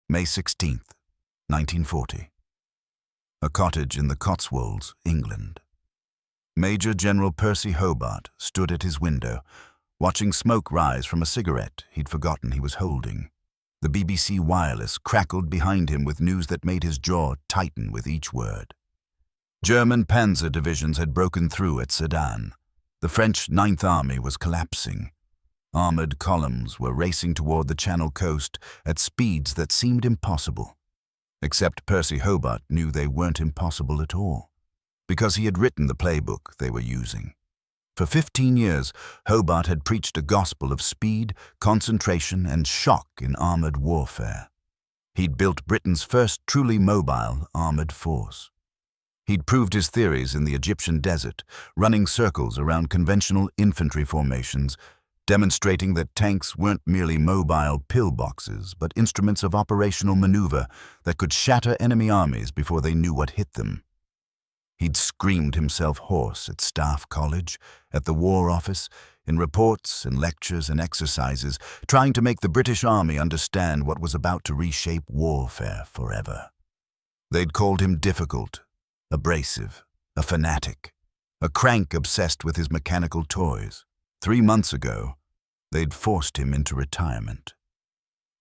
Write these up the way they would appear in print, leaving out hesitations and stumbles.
May 16th, 1940. A cottage in the Cotswolds, England. Major General Percy Hobart stood at his window, watching smoke rise from a cigarette he'd forgotten he was holding. The BBC wireless crackled behind him with news that made his jaw tighten with each word. German panzer divisions had broken through at Sedan. The French Ninth Army was collapsing. Armored columns were racing toward the Channel coast at speeds that seemed impossible. Except Percy Hobart knew they weren't impossible at all, because he had written the playbook they were using. For 15 years, Hobart had preached a gospel of speed, concentration, and shock in armored warfare. He'd built Britain's first truly mobile armored force. He'd proved his theories in the Egyptian desert, running circles around conventional infantry formations, demonstrating that tanks weren't merely mobile pillboxes, but instruments of operational maneuver that could shatter enemy armies before they knew what hit them. He'd screamed himself hoarse at Staff College, at the War Office, in reports and lectures and exercises, trying to make the British Army understand what was about to reshape warfare forever. They'd called him difficult, abrasive, a fanatic, a crank obsessed with his mechanical toys. 3 months ago, they'd forced him into retirement.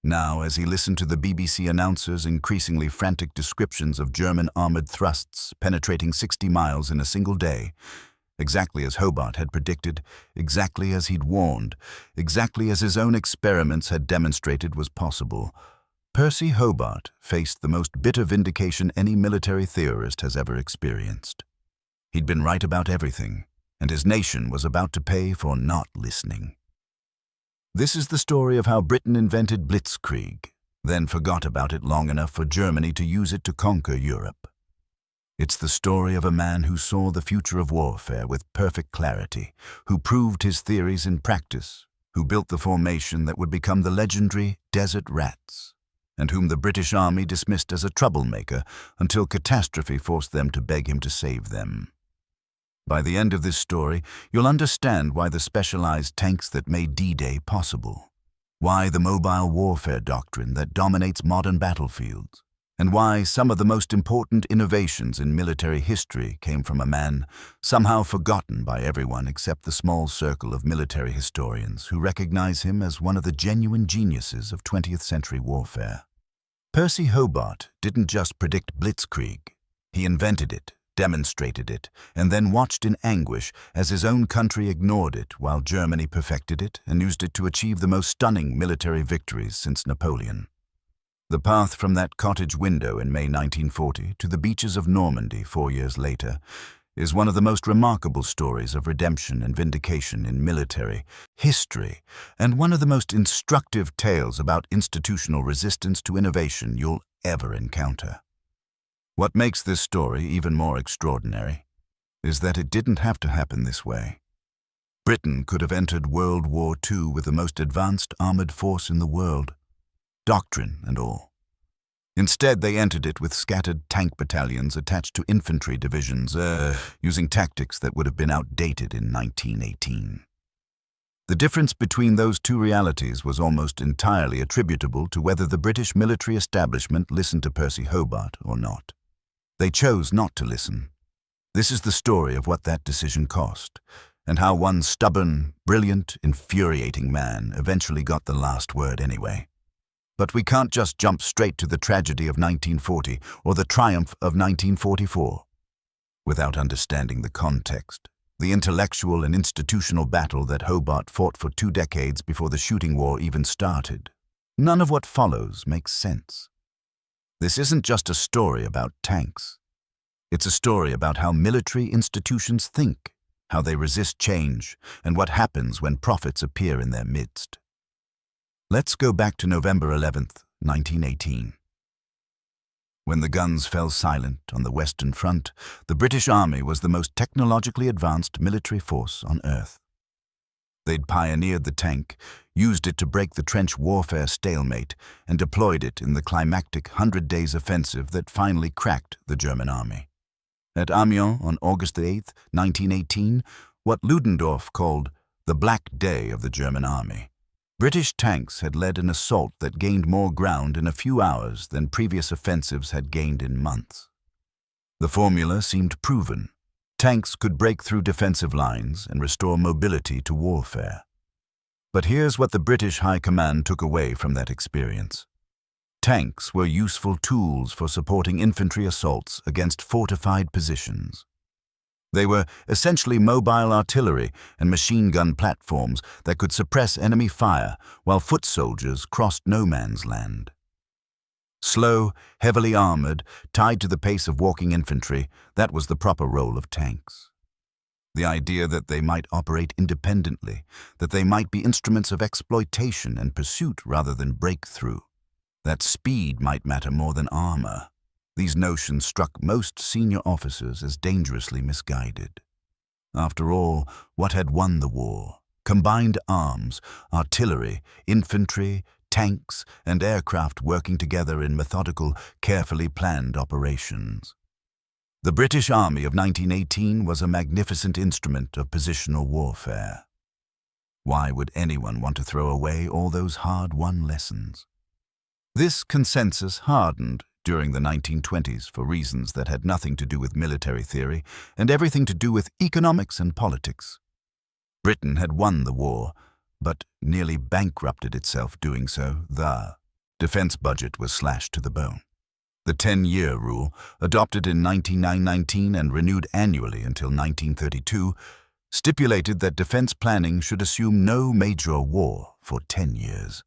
Now, as he listened to the BBC announcers' increasingly frantic descriptions of German armored thrusts penetrating 60 miles in a single day, exactly as Hobart had predicted, exactly as he'd warned, exactly as his own experiments had demonstrated was possible, Percy Hobart faced the most bitter vindication any military theorist has ever experienced. He'd been right about everything, and his nation was about to pay for not listening. This is the story of how Britain invented Blitzkrieg, then forgot about it long enough for Germany to use it to conquer Europe. It's the story of a man who saw the future of warfare with perfect clarity, who proved his theories in practice, who built the formation that would become the legendary Desert Rats, and whom the British Army dismissed as a troublemaker until catastrophe forced them to beg him to save them. By the end of this story, you'll understand why the specialized tanks that made D-Day possible, why the mobile warfare doctrine that dominates modern battlefields, and why some of the most important innovations in military history came from a man somehow forgotten by everyone except the small circle of military historians who recognize him as one of the genuine geniuses of 20th century warfare. Percy Hobart didn't just predict Blitzkrieg. He invented it, demonstrated it, and then watched in anguish as his own country ignored it while Germany perfected it and used it to achieve the most stunning military victories since Napoleon. The path from that cottage window in May 1940 to the beaches of Normandy 4 years later is one of the most remarkable stories of redemption and vindication in military history, and one of the most instructive tales about institutional resistance to innovation you'll ever encounter. What makes this story even more extraordinary is that it didn't have to happen this way. Britain could have entered World War II with the most advanced armored force in the world, doctrine and all. Instead, they entered it with scattered tank battalions attached to infantry divisions, using tactics that would have been outdated in 1918. The difference between those two realities was almost entirely attributable to whether the British military establishment listened to Percy Hobart or not. They chose not to listen. This is the story of what that decision cost, and how one stubborn, brilliant, infuriating man eventually got the last word anyway. But we can't just jump straight to the tragedy of 1940 or the triumph of 1944 without understanding the context, the intellectual and institutional battle that Hobart fought for 2 decades before the shooting war even started. None of what follows makes sense. This isn't just a story about tanks. It's a story about how military institutions think, how they resist change, and what happens when prophets appear in their midst. Let's go back to November 11th, 1918. When the guns fell silent on the Western Front, the British Army was the most technologically advanced military force on Earth. They'd pioneered the tank, used it to break the trench warfare stalemate, and deployed it in the climactic 100 Days offensive that finally cracked the German army. At Amiens on August 8, 1918, what Ludendorff called the Black Day of the German army, British tanks had led an assault that gained more ground in a few hours than previous offensives had gained in months. The formula seemed proven. Tanks could break through defensive lines and restore mobility to warfare. But here's what the British High Command took away from that experience. Tanks were useful tools for supporting infantry assaults against fortified positions. They were essentially mobile artillery and machine gun platforms that could suppress enemy fire while foot soldiers crossed no man's land. Slow, heavily armored, tied to the pace of walking infantry, that was the proper role of tanks. The idea that they might operate independently, that they might be instruments of exploitation and pursuit rather than breakthrough, that speed might matter more than armor. These notions struck most senior officers as dangerously misguided. After all, what had won the war? Combined arms, artillery, infantry, tanks, and aircraft working together in methodical, carefully planned operations. The British Army of 1918 was a magnificent instrument of positional warfare. Why would anyone want to throw away all those hard-won lessons? This consensus hardened during the 1920s for reasons that had nothing to do with military theory and everything to do with economics and politics. Britain had won the war, but nearly bankrupted itself doing so. The defense budget was slashed to the bone. The 10-year rule, adopted in 1919 and renewed annually until 1932, stipulated that defense planning should assume no major war for 10 years.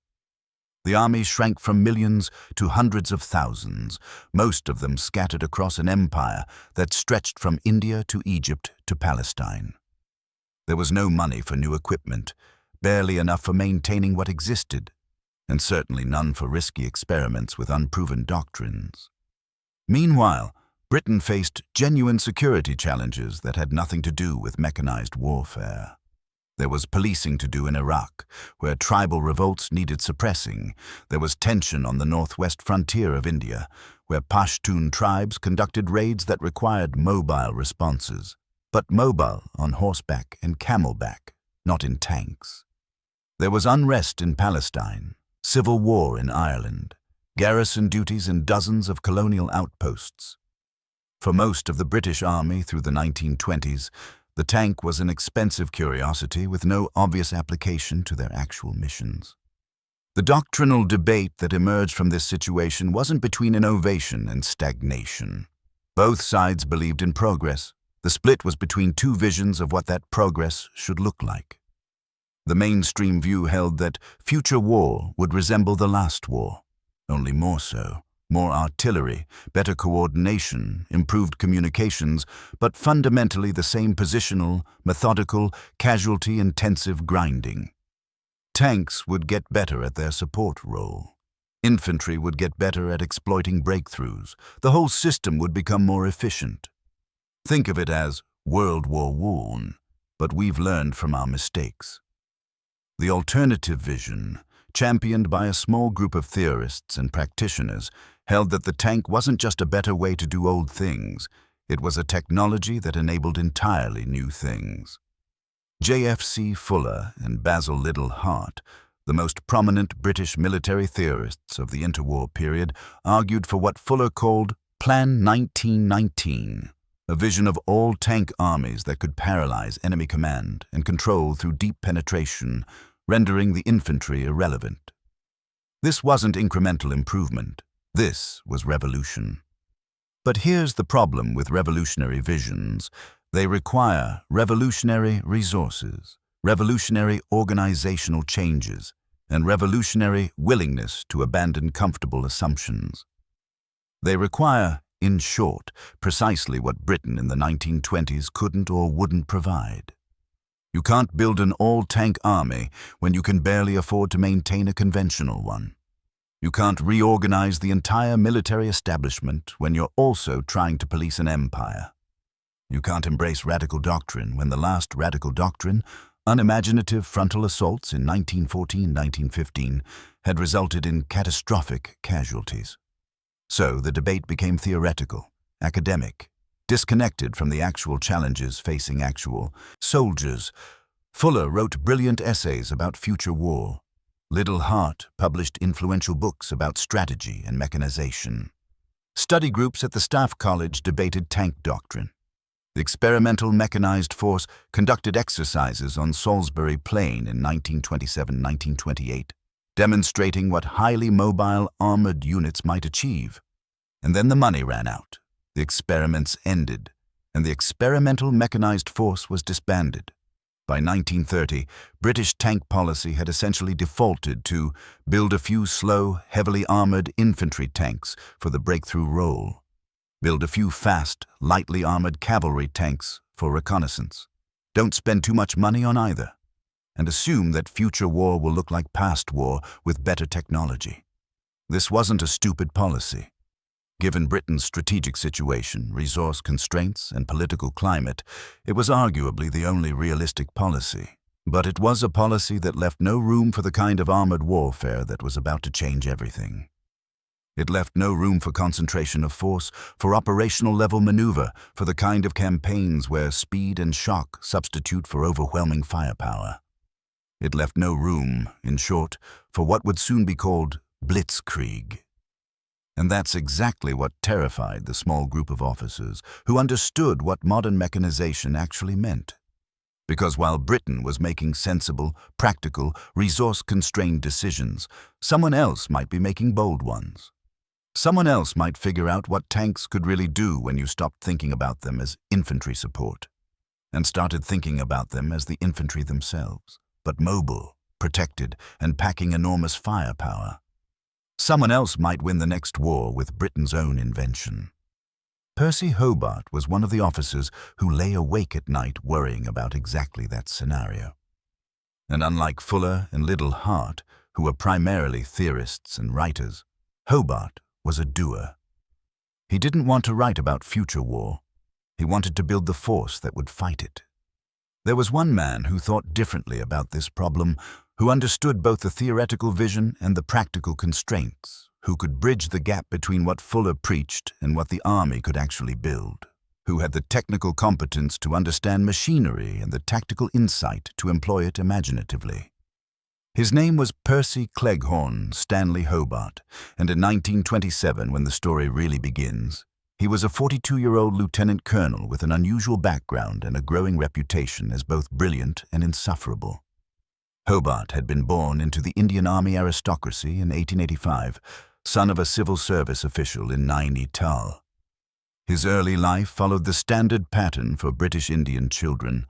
The army shrank from millions to hundreds of thousands, most of them scattered across an empire that stretched from India to Egypt to Palestine. There was no money for new equipment, barely enough for maintaining what existed, and certainly none for risky experiments with unproven doctrines. Meanwhile, Britain faced genuine security challenges that had nothing to do with mechanized warfare. There was policing to do in Iraq, where tribal revolts needed suppressing. There was tension on the northwest frontier of India, where Pashtun tribes conducted raids that required mobile responses, but mobile on horseback and camelback, not in tanks. There was unrest in Palestine, civil war in Ireland, garrison duties in dozens of colonial outposts. For most of the British Army through the 1920s, the tank was an expensive curiosity with no obvious application to their actual missions. The doctrinal debate that emerged from this situation wasn't between innovation and stagnation. Both sides believed in progress. The split was between two visions of what that progress should look like. The mainstream view held that future war would resemble the last war, only more so. More artillery, better coordination, improved communications, but fundamentally the same positional, methodical, casualty-intensive grinding. Tanks would get better at their support role. Infantry would get better at exploiting breakthroughs. The whole system would become more efficient. Think of it as World War I, but we've learned from our mistakes. The alternative vision, championed by a small group of theorists and practitioners, held that the tank wasn't just a better way to do old things, it was a technology that enabled entirely new things. J.F.C. Fuller and Basil Liddell Hart, the most prominent British military theorists of the interwar period, argued for what Fuller called Plan 1919, a vision of all-tank armies that could paralyze enemy command and control through deep penetration, rendering the infantry irrelevant. This wasn't incremental improvement. This was revolution. But here's the problem with revolutionary visions. They require revolutionary resources, revolutionary organizational changes, and revolutionary willingness to abandon comfortable assumptions. They require, in short, precisely what Britain in the 1920s couldn't or wouldn't provide. You can't build an all-tank army when you can barely afford to maintain a conventional one. You can't reorganize the entire military establishment when you're also trying to police an empire. You can't embrace radical doctrine when the last radical doctrine, unimaginative frontal assaults in 1914-1915, had resulted in catastrophic casualties. So the debate became theoretical, academic, disconnected from the actual challenges facing actual soldiers. Fuller wrote brilliant essays about future war. Little Hart published influential books about strategy and mechanization. Study groups at the Staff College debated tank doctrine. The Experimental Mechanized Force conducted exercises on Salisbury Plain in 1927-1928, demonstrating what highly mobile armored units might achieve. And then the money ran out. The experiments ended, and the Experimental Mechanized Force was disbanded. By 1930, British tank policy had essentially defaulted to build a few slow, heavily armored infantry tanks for the breakthrough role, build a few fast, lightly armored cavalry tanks for reconnaissance. Don't spend too much money on either, and assume that future war will look like past war with better technology. This wasn't a stupid policy. Given Britain's strategic situation, resource constraints, and political climate, it was arguably the only realistic policy. But it was a policy that left no room for the kind of armored warfare that was about to change everything. It left no room for concentration of force, for operational-level maneuver, for the kind of campaigns where speed and shock substitute for overwhelming firepower. It left no room, in short, for what would soon be called Blitzkrieg. And that's exactly what terrified the small group of officers who understood what modern mechanization actually meant. Because while Britain was making sensible, practical, resource-constrained decisions, someone else might be making bold ones. Someone else might figure out what tanks could really do when you stopped thinking about them as infantry support, and started thinking about them as the infantry themselves, but mobile, protected, and packing enormous firepower. Someone else might win the next war with Britain's own invention. Percy Hobart was one of the officers who lay awake at night worrying about exactly that scenario. And unlike Fuller and Little Hart, who were primarily theorists and writers, Hobart was a doer. He didn't want to write about future war. He wanted to build the force that would fight it. There was one man who thought differently about this problem, who understood both the theoretical vision and the practical constraints, who could bridge the gap between what Fuller preached and what the army could actually build, who had the technical competence to understand machinery and the tactical insight to employ it imaginatively. His name was Percy Cleghorn Stanley Hobart, and in 1927, when the story really begins, he was a 42-year-old lieutenant colonel with an unusual background and a growing reputation as both brilliant and insufferable. Hobart had been born into the Indian Army aristocracy in 1885, son of a civil service official in Naini Tal. His early life followed the standard pattern for British Indian children,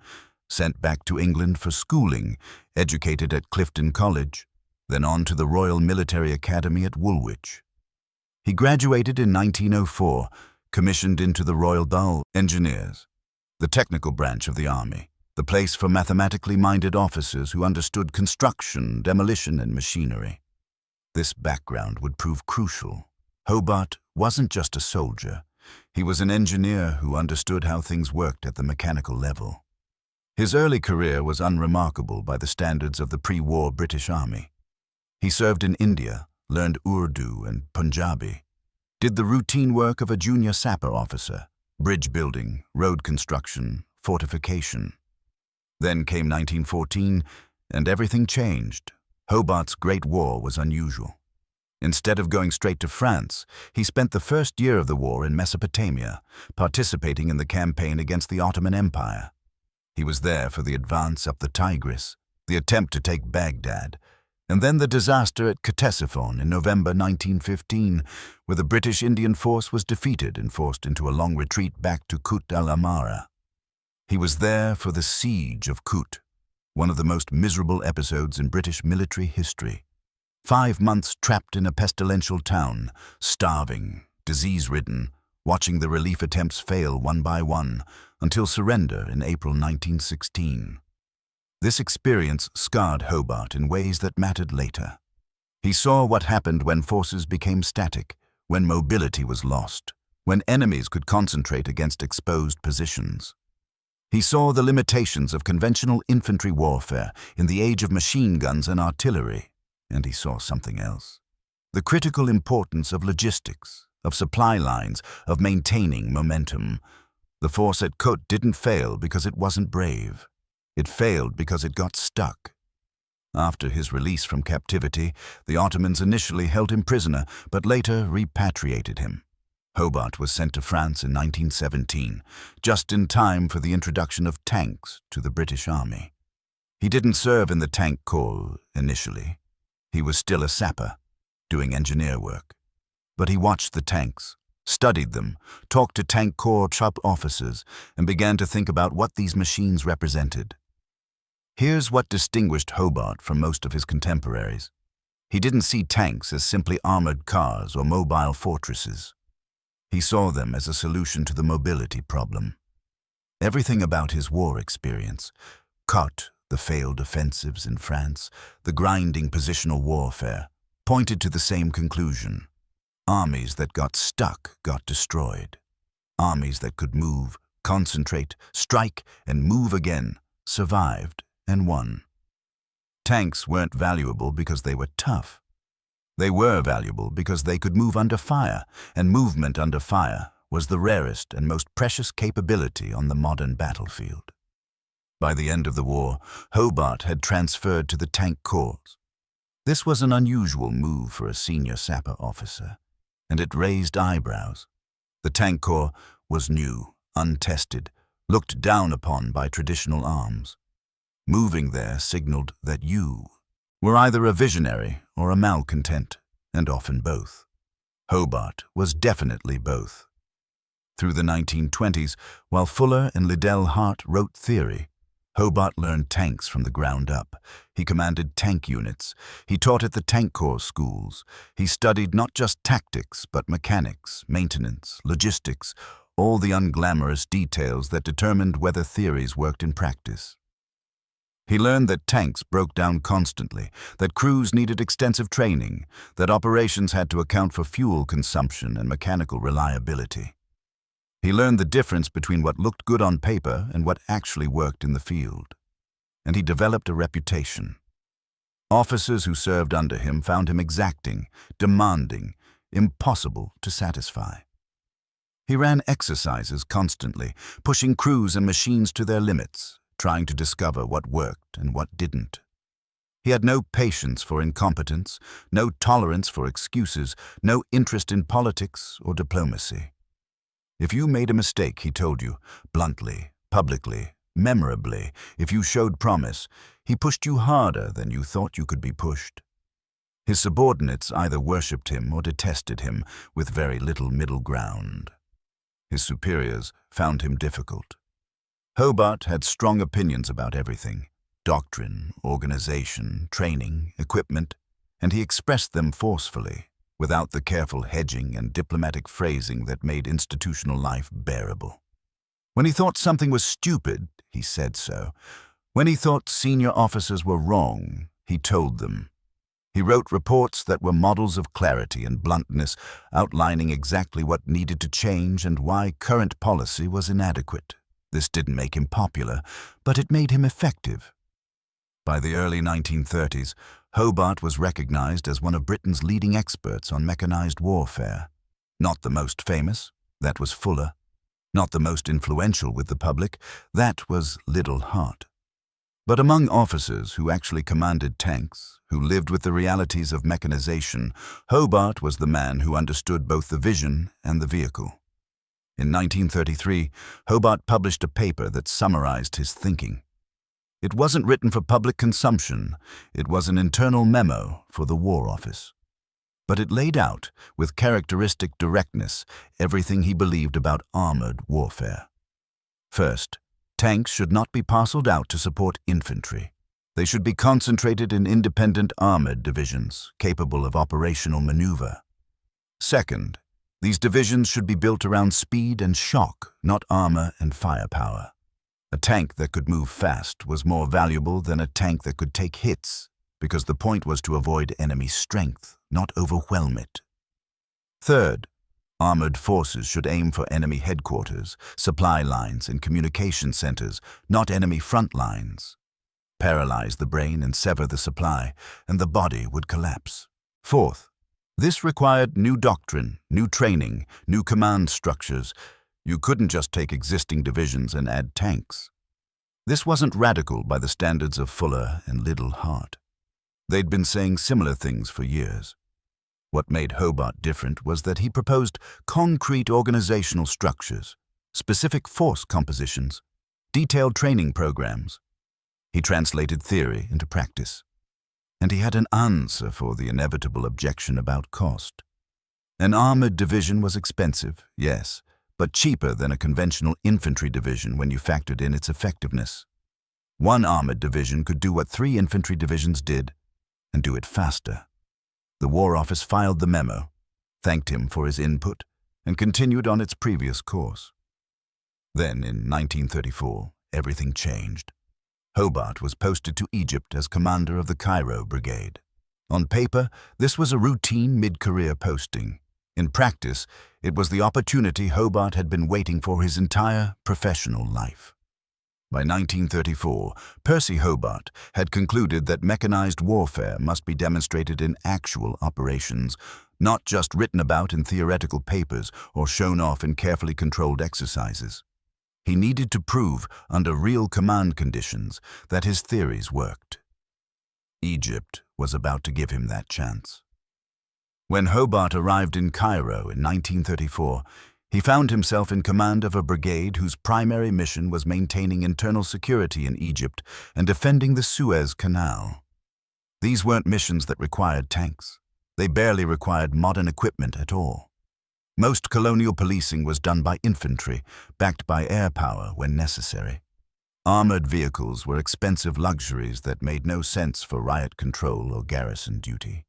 sent back to England for schooling, educated at Clifton College, then on to the Royal Military Academy at Woolwich. He graduated in 1904, commissioned into the Royal Dull Engineers, the technical branch of the Army, the place for mathematically minded officers who understood construction, demolition, and machinery. This background would prove crucial. Hobart wasn't just a soldier. He was an engineer who understood how things worked at the mechanical level. His early career was unremarkable by the standards of the pre-war British Army. He served in India, learned Urdu and Punjabi, did the routine work of a junior sapper officer, bridge building, road construction, fortification. Then came 1914, and everything changed. Hobart's Great War was unusual. Instead of going straight to France, he spent the first year of the war in Mesopotamia, participating in the campaign against the Ottoman Empire. He was there for the advance up the Tigris, the attempt to take Baghdad, and then the disaster at Ctesiphon in November 1915, where the British Indian force was defeated and forced into a long retreat back to Kut al-Amara. He was there for the siege of Kut, one of the most miserable episodes in British military history. 5 months trapped in a pestilential town, starving, disease-ridden, watching the relief attempts fail one by one, until surrender in April 1916. This experience scarred Hobart in ways that mattered later. He saw what happened when forces became static, when mobility was lost, when enemies could concentrate against exposed positions. He saw the limitations of conventional infantry warfare in the age of machine guns and artillery, and he saw something else. The critical importance of logistics, of supply lines, of maintaining momentum. The force at Kut didn't fail because it wasn't brave. It failed because it got stuck. After his release from captivity, the Ottomans initially held him prisoner, but later repatriated him. Hobart was sent to France in 1917, just in time for the introduction of tanks to the British Army. He didn't serve in the tank corps initially. He was still a sapper, doing engineer work. But he watched the tanks, studied them, talked to tank corps top officers, and began to think about what these machines represented. Here's what distinguished Hobart from most of his contemporaries. He didn't see tanks as simply armored cars or mobile fortresses. He saw them as a solution to the mobility problem. Everything about his war experience, Cot, the failed offensives in France, the grinding positional warfare, pointed to the same conclusion. Armies that got stuck got destroyed. Armies that could move, concentrate, strike, and move again survived and won. Tanks weren't valuable because they were tough. They were valuable because they could move under fire, and movement under fire was the rarest and most precious capability on the modern battlefield. By the end of the war, Hobart had transferred to the tank corps. This was an unusual move for a senior sapper officer, and it raised eyebrows. The tank corps was new, untested, looked down upon by traditional arms. Moving there signaled that you were either a visionary or a malcontent, and often both. Hobart was definitely both. Through the 1920s, while Fuller and Liddell Hart wrote theory, Hobart learned tanks from the ground up. He commanded tank units. He taught at the tank corps schools. He studied not just tactics, but mechanics, maintenance, logistics, all the unglamorous details that determined whether theories worked in practice. He learned that tanks broke down constantly, that crews needed extensive training, that operations had to account for fuel consumption and mechanical reliability. He learned the difference between what looked good on paper and what actually worked in the field. And he developed a reputation. Officers who served under him found him exacting, demanding, impossible to satisfy. He ran exercises constantly, pushing crews and machines to their limits, trying to discover what worked and what didn't. He had no patience for incompetence, no tolerance for excuses, no interest in politics or diplomacy. If you made a mistake, he told you, bluntly, publicly, memorably, if you showed promise, he pushed you harder than you thought you could be pushed. His subordinates either worshipped him or detested him, with very little middle ground. His superiors found him difficult. Hobart had strong opinions about everything: doctrine, organization, training, equipment, and he expressed them forcefully, without the careful hedging and diplomatic phrasing that made institutional life bearable. When he thought something was stupid, he said so. When he thought senior officers were wrong, he told them. He wrote reports that were models of clarity and bluntness, outlining exactly what needed to change and why current policy was inadequate. This didn't make him popular, but it made him effective. By the early 1930s, Hobart was recognized as one of Britain's leading experts on mechanized warfare. Not the most famous, that was Fuller. Not the most influential with the public, that was Liddell Hart. But among officers who actually commanded tanks, who lived with the realities of mechanization, Hobart was the man who understood both the vision and the vehicle. In 1933, Hobart published a paper that summarized his thinking. It wasn't written for public consumption, it was an internal memo for the War Office. But it laid out, with characteristic directness, everything he believed about armored warfare. First, tanks should not be parceled out to support infantry. They should be concentrated in independent armored divisions, capable of operational maneuver. Second, these divisions should be built around speed and shock, not armor and firepower. A tank that could move fast was more valuable than a tank that could take hits, because the point was to avoid enemy strength, not overwhelm it. Third, armored forces should aim for enemy headquarters, supply lines, and communication centers, not enemy front lines. Paralyze the brain and sever the supply, and the body would collapse. Fourth, this required new doctrine, new training, new command structures. You couldn't just take existing divisions and add tanks. This wasn't radical by the standards of Fuller and Liddell Hart. They'd been saying similar things for years. What made Hobart different was that he proposed concrete organizational structures, specific force compositions, detailed training programs. He translated theory into practice. And he had an answer for the inevitable objection about cost. An armored division was expensive, yes, but cheaper than a conventional infantry division when you factored in its effectiveness. One armored division could do what 3 infantry divisions did, and do it faster. The War Office filed the memo, thanked him for his input, and continued on its previous course. Then, in 1934, everything changed. Hobart was posted to Egypt as commander of the Cairo Brigade. On paper, this was a routine mid-career posting. In practice, it was the opportunity Hobart had been waiting for his entire professional life. By 1934, Percy Hobart had concluded that mechanized warfare must be demonstrated in actual operations, not just written about in theoretical papers or shown off in carefully controlled exercises. He needed to prove, under real command conditions, that his theories worked. Egypt was about to give him that chance. When Hobart arrived in Cairo in 1934, he found himself in command of a brigade whose primary mission was maintaining internal security in Egypt and defending the Suez Canal. These weren't missions that required tanks. They barely required modern equipment at all. Most colonial policing was done by infantry, backed by air power when necessary. Armored vehicles were expensive luxuries that made no sense for riot control or garrison duty.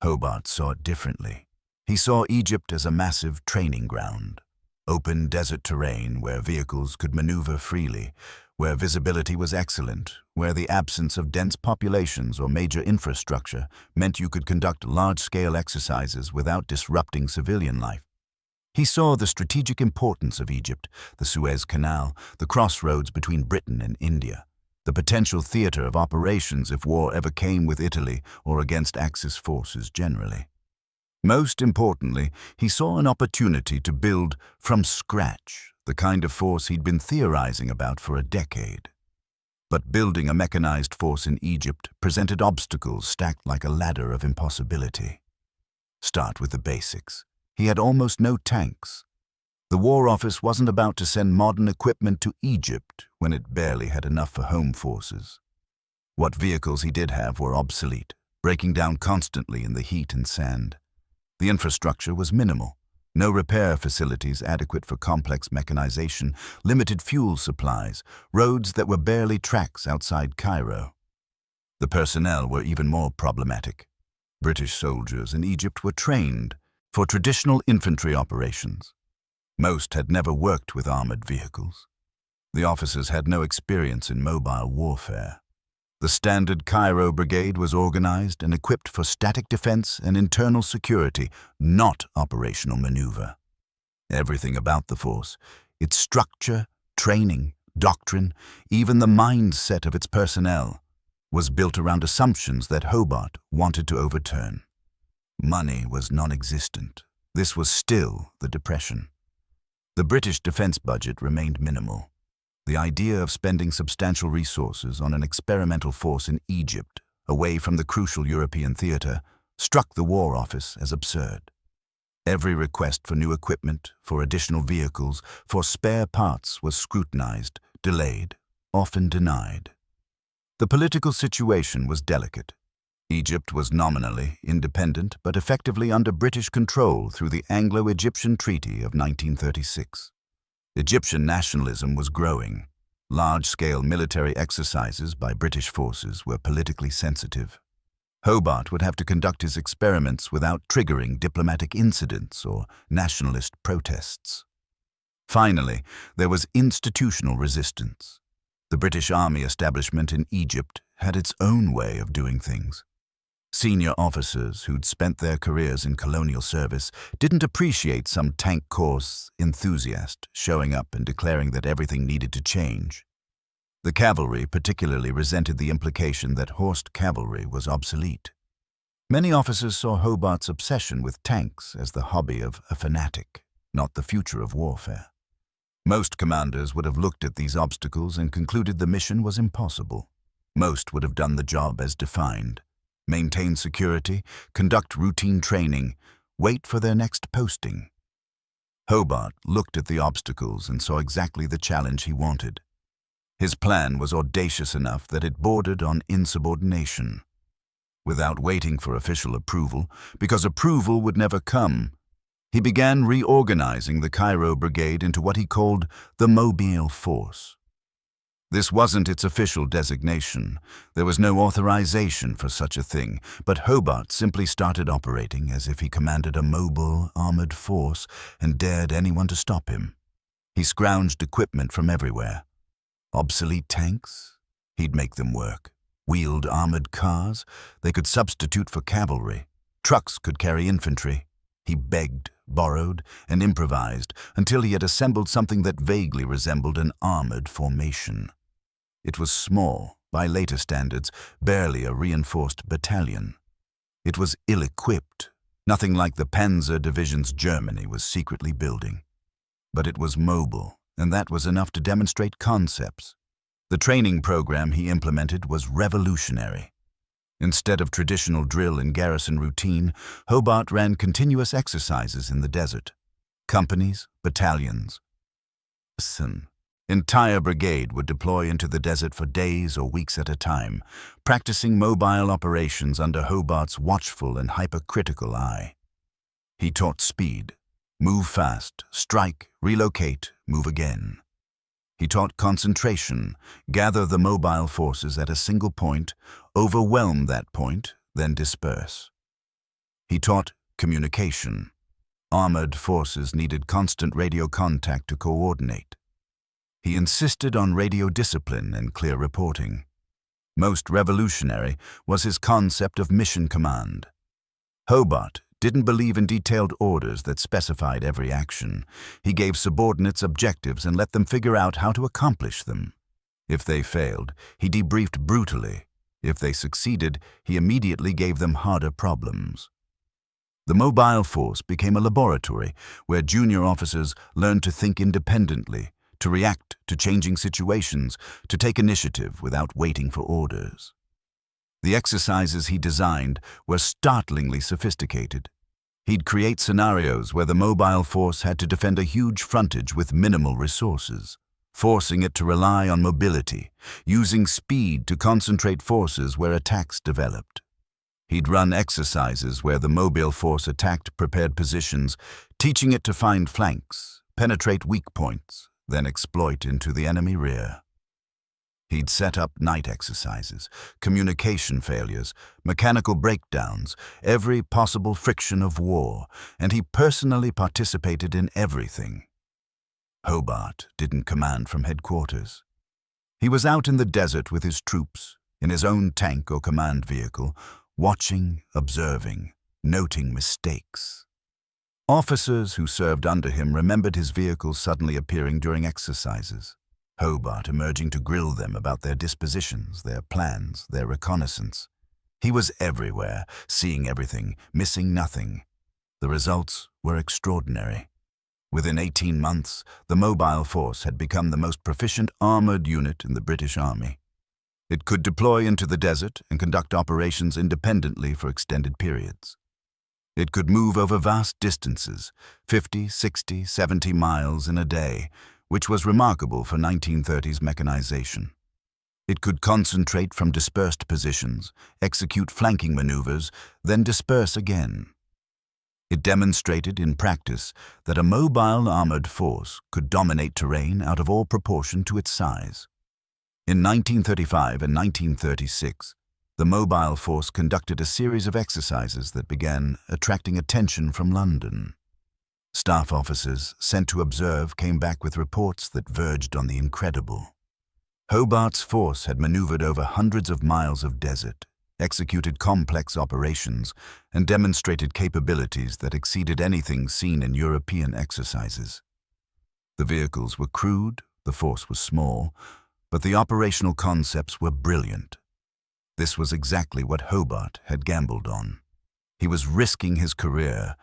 Hobart saw it differently. He saw Egypt as a massive training ground, open desert terrain where vehicles could maneuver freely, where visibility was excellent, where the absence of dense populations or major infrastructure meant you could conduct large-scale exercises without disrupting civilian life. He saw the strategic importance of Egypt, the Suez Canal, the crossroads between Britain and India, the potential theater of operations if war ever came with Italy or against Axis forces generally. Most importantly, he saw an opportunity to build from scratch the kind of force he'd been theorizing about for a decade. But building a mechanized force in Egypt presented obstacles stacked like a ladder of impossibility. Start with the basics. He had almost no tanks. The War Office wasn't about to send modern equipment to Egypt when it barely had enough for home forces. What vehicles he did have were obsolete, breaking down constantly in the heat and sand. The infrastructure was minimal. No repair facilities adequate for complex mechanization, limited fuel supplies, roads that were barely tracks outside Cairo. The personnel were even more problematic. British soldiers in Egypt were trained for traditional infantry operations. Most had never worked with armored vehicles. The officers had no experience in mobile warfare. The standard Cairo Brigade was organized and equipped for static defense and internal security, not operational maneuver. Everything about the force, its structure, training, doctrine, even the mindset of its personnel, was built around assumptions that Hobart wanted to overturn. Money was non-existent. This was still the Depression. The British defense budget remained minimal. The idea of spending substantial resources on an experimental force in Egypt, away from the crucial European theater, struck the War Office as absurd. Every request for new equipment, for additional vehicles, for spare parts was scrutinized, delayed, often denied. The political situation was delicate. Egypt was nominally independent but effectively under British control through the Anglo-Egyptian Treaty of 1936. Egyptian nationalism was growing. Large-scale military exercises by British forces were politically sensitive. Hobart would have to conduct his experiments without triggering diplomatic incidents or nationalist protests. Finally, there was institutional resistance. The British Army establishment in Egypt had its own way of doing things. Senior officers who'd spent their careers in colonial service didn't appreciate some tank corps enthusiast showing up and declaring that everything needed to change. The cavalry particularly resented the implication that horsed cavalry was obsolete. Many officers saw Hobart's obsession with tanks as the hobby of a fanatic, not the future of warfare. Most commanders would have looked at these obstacles and concluded the mission was impossible. Most would have done the job as defined, maintain security, conduct routine training, wait for their next posting. Hobart looked at the obstacles and saw exactly the challenge he wanted. His plan was audacious enough that it bordered on insubordination. Without waiting for official approval, because approval would never come, he began reorganizing the Cairo Brigade into what he called the Mobile Force. This wasn't its official designation. There was no authorization for such a thing, but Hobart simply started operating as if he commanded a mobile, armored force and dared anyone to stop him. He scrounged equipment from everywhere. Obsolete tanks? He'd make them work. Wheeled armored cars? They could substitute for cavalry. Trucks could carry infantry. He begged, borrowed, and improvised until he had assembled something that vaguely resembled an armored formation. It was small, by later standards, barely a reinforced battalion. It was ill-equipped, nothing like the Panzer divisions Germany was secretly building. But it was mobile, and that was enough to demonstrate concepts. The training program he implemented was revolutionary. Instead of traditional drill and garrison routine, Hobart ran continuous exercises in the desert. Companies, battalions. Entire brigade would deploy into the desert for days or weeks at a time, practicing mobile operations under Hobart's watchful and hypercritical eye. He taught speed, move fast, strike, relocate, move again. He taught concentration, gather the mobile forces at a single point, overwhelm that point, then disperse. He taught communication. Armored forces needed constant radio contact to coordinate. He insisted on radio discipline and clear reporting. Most revolutionary was his concept of mission command. Hobart didn't believe in detailed orders that specified every action. He gave subordinates objectives and let them figure out how to accomplish them. If they failed, he debriefed brutally. If they succeeded, he immediately gave them harder problems. The mobile force became a laboratory where junior officers learned to think independently, to react to changing situations, to take initiative without waiting for orders. The exercises he designed were startlingly sophisticated. He'd create scenarios where the mobile force had to defend a huge frontage with minimal resources, forcing it to rely on mobility, using speed to concentrate forces where attacks developed. He'd run exercises where the mobile force attacked prepared positions, teaching it to find flanks, penetrate weak points, then exploit into the enemy rear. He'd set up night exercises, communication failures, mechanical breakdowns, every possible friction of war, and he personally participated in everything. Hobart didn't command from headquarters. He was out in the desert with his troops, in his own tank or command vehicle, watching, observing, noting mistakes. Officers who served under him remembered his vehicles suddenly appearing during exercises. Hobart emerging to grill them about their dispositions, their plans, their reconnaissance. He was everywhere, seeing everything, missing nothing. The results were extraordinary. Within 18 months, the mobile force had become the most proficient armored unit in the British Army. It could deploy into the desert and conduct operations independently for extended periods. It could move over vast distances, 50, 60, 70 miles in a day, which was remarkable for 1930s mechanization. It could concentrate from dispersed positions, execute flanking maneuvers, then disperse again. It demonstrated in practice that a mobile armored force could dominate terrain out of all proportion to its size. In 1935 and 1936, the mobile force conducted a series of exercises that began attracting attention from London. Staff officers sent to observe came back with reports that verged on the incredible. Hobart's force had maneuvered over hundreds of miles of desert, executed complex operations, and demonstrated capabilities that exceeded anything seen in European exercises. The vehicles were crude, the force was small, but the operational concepts were brilliant. This was exactly what Hobart had gambled on. He was risking his career.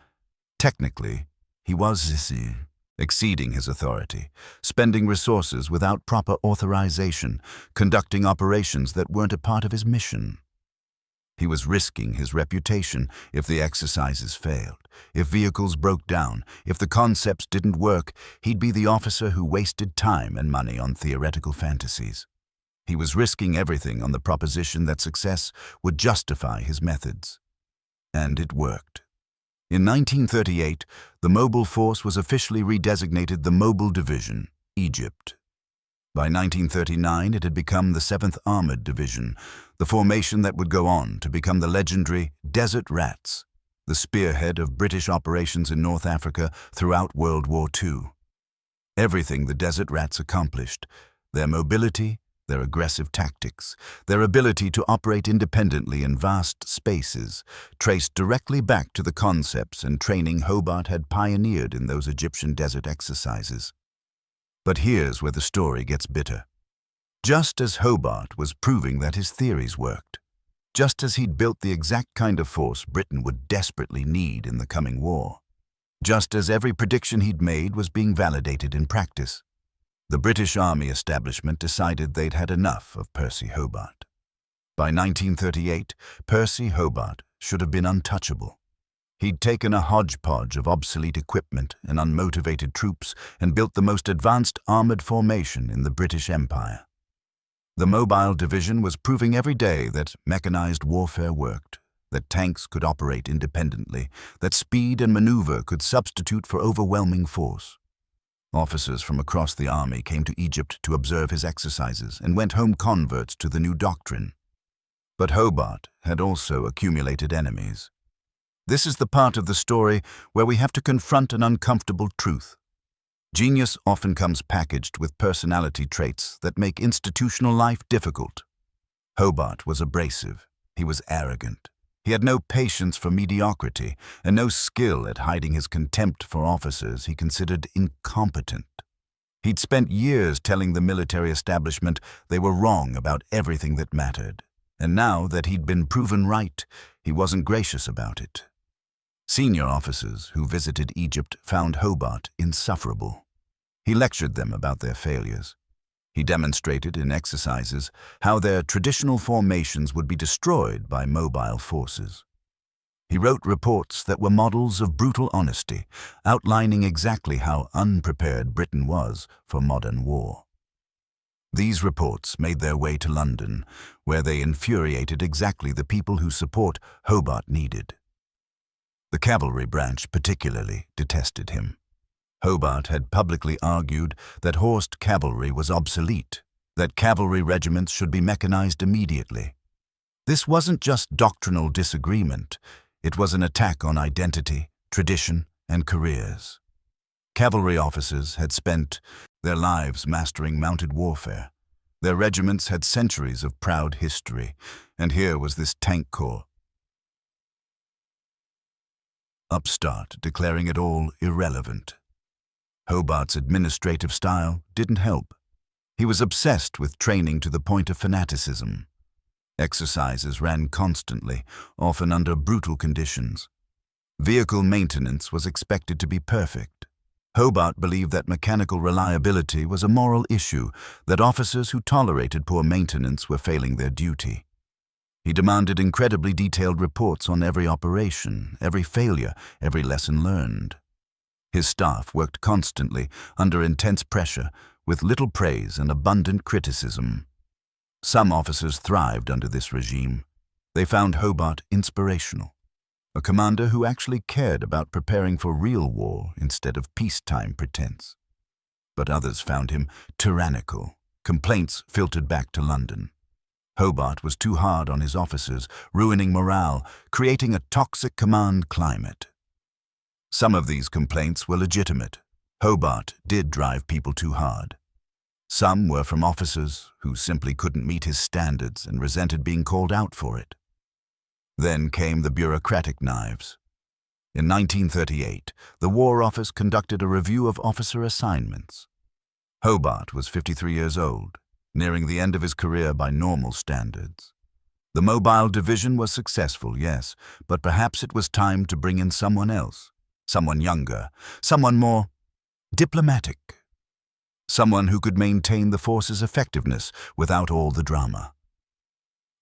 Technically, he was exceeding his authority, spending resources without proper authorization, conducting operations that weren't a part of his mission. He was risking his reputation if the exercises failed. If vehicles broke down, if the concepts didn't work, he'd be the officer who wasted time and money on theoretical fantasies. He was risking everything on the proposition that success would justify his methods. And it worked. In 1938, the Mobile Force was officially redesignated the Mobile Division, Egypt. By 1939, it had become the 7th Armored Division, the formation that would go on to become the legendary Desert Rats, the spearhead of British operations in North Africa throughout World War II. Everything the Desert Rats accomplished, their mobility, their aggressive tactics, their ability to operate independently in vast spaces, traced directly back to the concepts and training Hobart had pioneered in those Egyptian desert exercises. But here's where the story gets bitter. Just as Hobart was proving that his theories worked, just as he'd built the exact kind of force Britain would desperately need in the coming war, just as every prediction he'd made was being validated in practice, the British Army establishment decided they'd had enough of Percy Hobart. By 1938, Percy Hobart should have been untouchable. He'd taken a hodgepodge of obsolete equipment and unmotivated troops and built the most advanced armored formation in the British Empire. The Mobile Division was proving every day that mechanized warfare worked, that tanks could operate independently, that speed and maneuver could substitute for overwhelming force. Officers from across the army came to Egypt to observe his exercises and went home converts to the new doctrine. But Hobart had also accumulated enemies. This is the part of the story where we have to confront an uncomfortable truth. Genius often comes packaged with personality traits that make institutional life difficult. Hobart was abrasive. He was arrogant. He had no patience for mediocrity and no skill at hiding his contempt for officers he considered incompetent. He'd spent years telling the military establishment they were wrong about everything that mattered. And now that he'd been proven right, he wasn't gracious about it. Senior officers who visited Egypt found Hobart insufferable. He lectured them about their failures. He demonstrated in exercises how their traditional formations would be destroyed by mobile forces. He wrote reports that were models of brutal honesty, outlining exactly how unprepared Britain was for modern war. These reports made their way to London, where they infuriated exactly the people whose support Hobart needed. The cavalry branch particularly detested him. Hobart had publicly argued that horsed cavalry was obsolete, that cavalry regiments should be mechanized immediately. This wasn't just doctrinal disagreement, it was an attack on identity, tradition, and careers. Cavalry officers had spent their lives mastering mounted warfare. Their regiments had centuries of proud history, and here was this tank corps upstart declaring it all irrelevant. Hobart's administrative style didn't help. He was obsessed with training to the point of fanaticism. Exercises ran constantly, often under brutal conditions. Vehicle maintenance was expected to be perfect. Hobart believed that mechanical reliability was a moral issue, that officers who tolerated poor maintenance were failing their duty. He demanded incredibly detailed reports on every operation, every failure, every lesson learned. His staff worked constantly, under intense pressure, with little praise and abundant criticism. Some officers thrived under this regime. They found Hobart inspirational, a commander who actually cared about preparing for real war instead of peacetime pretense. But others found him tyrannical. Complaints filtered back to London. Hobart was too hard on his officers, ruining morale, creating a toxic command climate. Some of these complaints were legitimate. Hobart did drive people too hard. Some were from officers who simply couldn't meet his standards and resented being called out for it. Then came the bureaucratic knives. In 1938, the War Office conducted a review of officer assignments. Hobart was 53 years old, nearing the end of his career by normal standards. The Mobile Division was successful, yes, but perhaps it was time to bring in someone else, someone younger, someone more diplomatic, someone who could maintain the force's effectiveness without all the drama.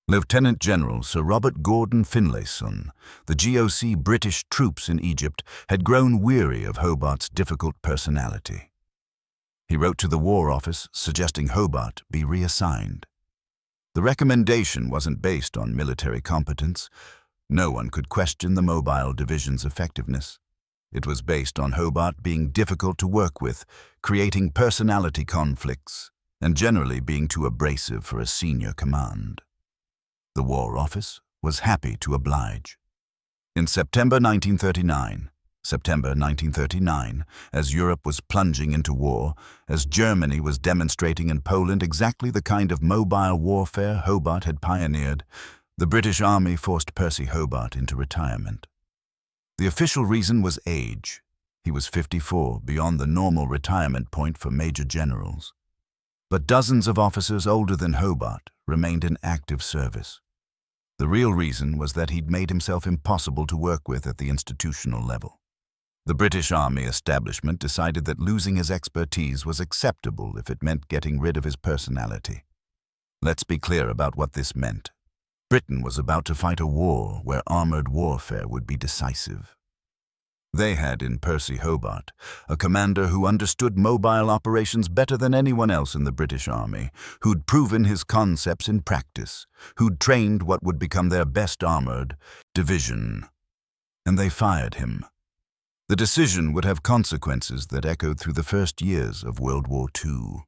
Lieutenant General Sir Robert Gordon Finlayson, the GOC British troops in Egypt, had grown weary of Hobart's difficult personality. He wrote to the War Office suggesting Hobart be reassigned. The recommendation wasn't based on military competence. No one could question the mobile division's effectiveness. It was based on Hobart being difficult to work with, creating personality conflicts, and generally being too abrasive for a senior command. The War Office was happy to oblige. In September 1939, as Europe was plunging into war, as Germany was demonstrating in Poland exactly the kind of mobile warfare Hobart had pioneered, the British Army forced Percy Hobart into retirement. The official reason was age. He was 54, beyond the normal retirement point for major generals. But dozens of officers older than Hobart remained in active service. The real reason was that he'd made himself impossible to work with at the institutional level. The British Army establishment decided that losing his expertise was acceptable if it meant getting rid of his personality. Let's be clear about what this meant. Britain was about to fight a war where armored warfare would be decisive. They had in Percy Hobart a commander who understood mobile operations better than anyone else in the British Army, who'd proven his concepts in practice, who'd trained what would become their best armored division. And they fired him. The decision would have consequences that echoed through the first years of World War II.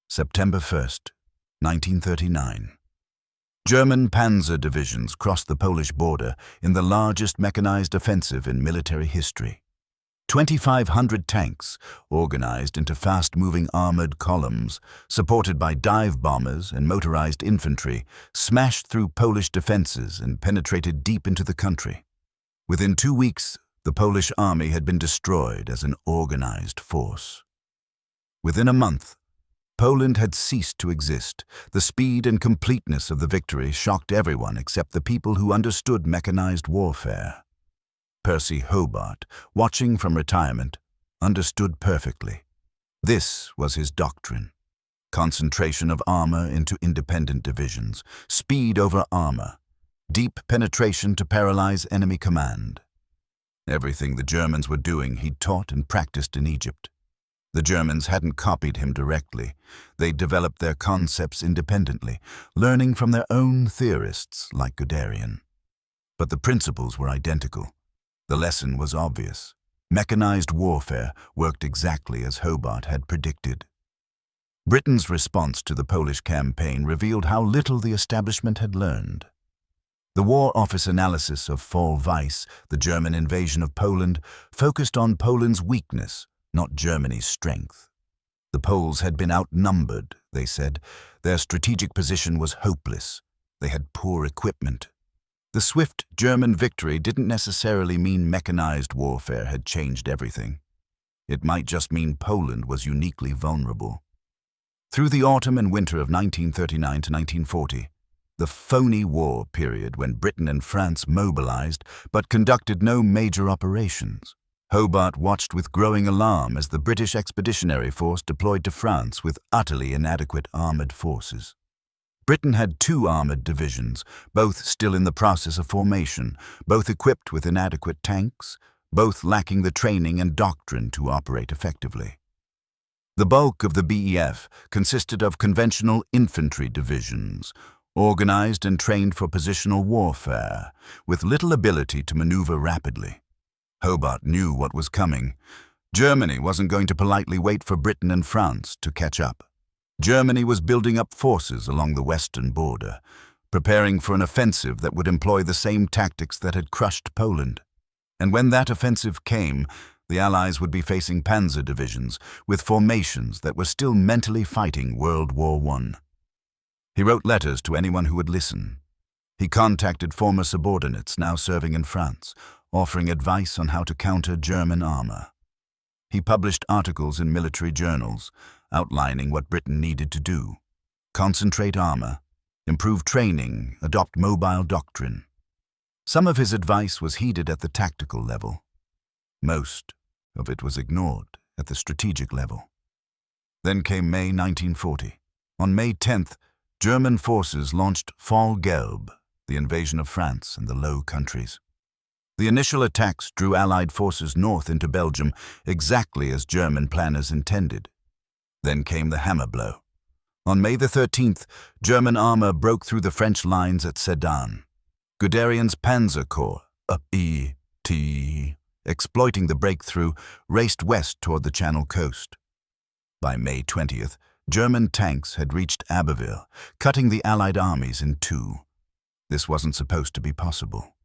September 1st, 1939. German panzer divisions crossed the Polish border in the largest mechanized offensive in military history. 2,500 tanks, organized into fast-moving armored columns, supported by dive bombers and motorized infantry, smashed through Polish defenses and penetrated deep into the country. Within 2 weeks, the Polish army had been destroyed as an organized force. Within a month, Poland had ceased to exist. The speed and completeness of the victory shocked everyone except the people who understood mechanized warfare. Percy Hobart, watching from retirement, understood perfectly. This was his doctrine. Concentration of armor into independent divisions, speed over armor, deep penetration to paralyze enemy command. Everything the Germans were doing he'd taught and practiced in Egypt. The Germans hadn't copied him directly. They developed their concepts independently, learning from their own theorists like Guderian. But the principles were identical. The lesson was obvious. Mechanized warfare worked exactly as Hobart had predicted. Britain's response to the Polish campaign revealed how little the establishment had learned. The War Office analysis of Fall Weiss, the German invasion of Poland, focused on Poland's weakness, not Germany's strength. The Poles had been outnumbered, they said. Their strategic position was hopeless. They had poor equipment. The swift German victory didn't necessarily mean mechanized warfare had changed everything. It might just mean Poland was uniquely vulnerable. Through the autumn and winter of 1939 to 1940, the phony war period when Britain and France mobilized but conducted no major operations, Hobart watched with growing alarm as the British Expeditionary Force deployed to France with utterly inadequate armored forces. Britain had 2 armored divisions, both still in the process of formation, both equipped with inadequate tanks, both lacking the training and doctrine to operate effectively. The bulk of the BEF consisted of conventional infantry divisions, organized and trained for positional warfare, with little ability to maneuver rapidly. Hobart knew what was coming. Germany wasn't going to politely wait for Britain and France to catch up. Germany was building up forces along the western border, preparing for an offensive that would employ the same tactics that had crushed Poland. And when that offensive came, the Allies would be facing panzer divisions with formations that were still mentally fighting World War I. He wrote letters to anyone who would listen. He contacted former subordinates now serving in France, offering advice on how to counter German armor. He published articles in military journals, outlining what Britain needed to do: concentrate armor, improve training, adopt mobile doctrine. Some of his advice was heeded at the tactical level. Most of it was ignored at the strategic level. Then came May 1940. On May 10th, German forces launched Fall Gelb, the invasion of France and the Low Countries. The initial attacks drew Allied forces north into Belgium exactly as German planners intended. Then came the hammer blow. On May the 13th, German armor broke through the French lines at Sedan. Guderian's Panzer Corps, exploiting the breakthrough, raced west toward the Channel coast. By May 20th, German tanks had reached Abbeville, cutting the Allied armies in two. This wasn't supposed to be possible.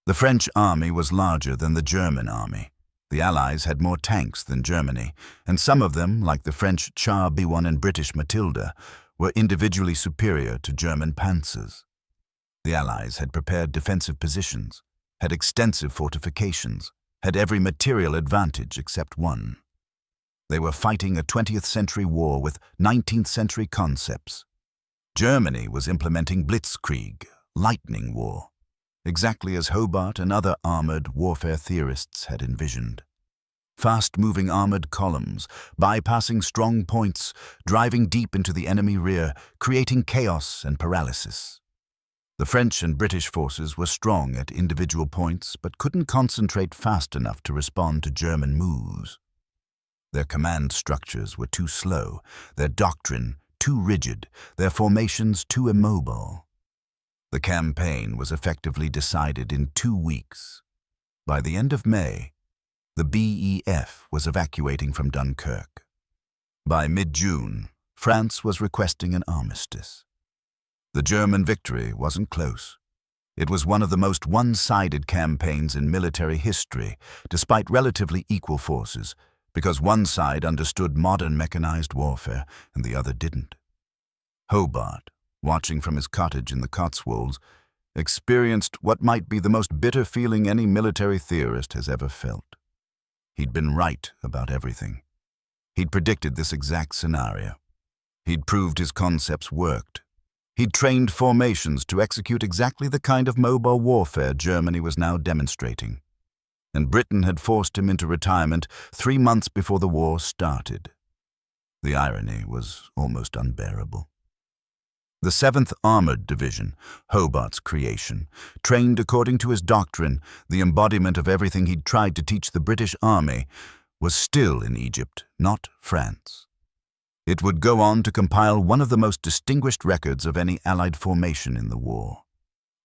The French army was larger than the German army. The Allies had more tanks than Germany, and some of them, like the French Char B1 and British Matilda, were individually superior to German panzers. The Allies had prepared defensive positions, had extensive fortifications, had every material advantage except one. They were fighting a 20th century war with 19th century concepts. Germany was implementing Blitzkrieg, lightning war, exactly as Hobart and other armored warfare theorists had envisioned. Fast-moving armored columns, bypassing strong points, driving deep into the enemy rear, creating chaos and paralysis. The French and British forces were strong at individual points but couldn't concentrate fast enough to respond to German moves. Their command structures were too slow, their doctrine too rigid, their formations too immobile. The campaign was effectively decided in 2 weeks. By the end of May, the BEF was evacuating from Dunkirk. By mid-June, France was requesting an armistice. The German victory wasn't close. It was one of the most one-sided campaigns in military history, despite relatively equal forces, because one side understood modern mechanized warfare and the other didn't. Hobart, watching from his cottage in the Cotswolds, experienced what might be the most bitter feeling any military theorist has ever felt. He'd been right about everything. He'd predicted this exact scenario. He'd proved his concepts worked. He'd trained formations to execute exactly the kind of mobile warfare Germany was now demonstrating. And Britain had forced him into retirement 3 months before the war started. The irony was almost unbearable. The 7th Armored Division, Hobart's creation, trained according to his doctrine, the embodiment of everything he'd tried to teach the British Army, was still in Egypt, not France. It would go on to compile one of the most distinguished records of any Allied formation in the war.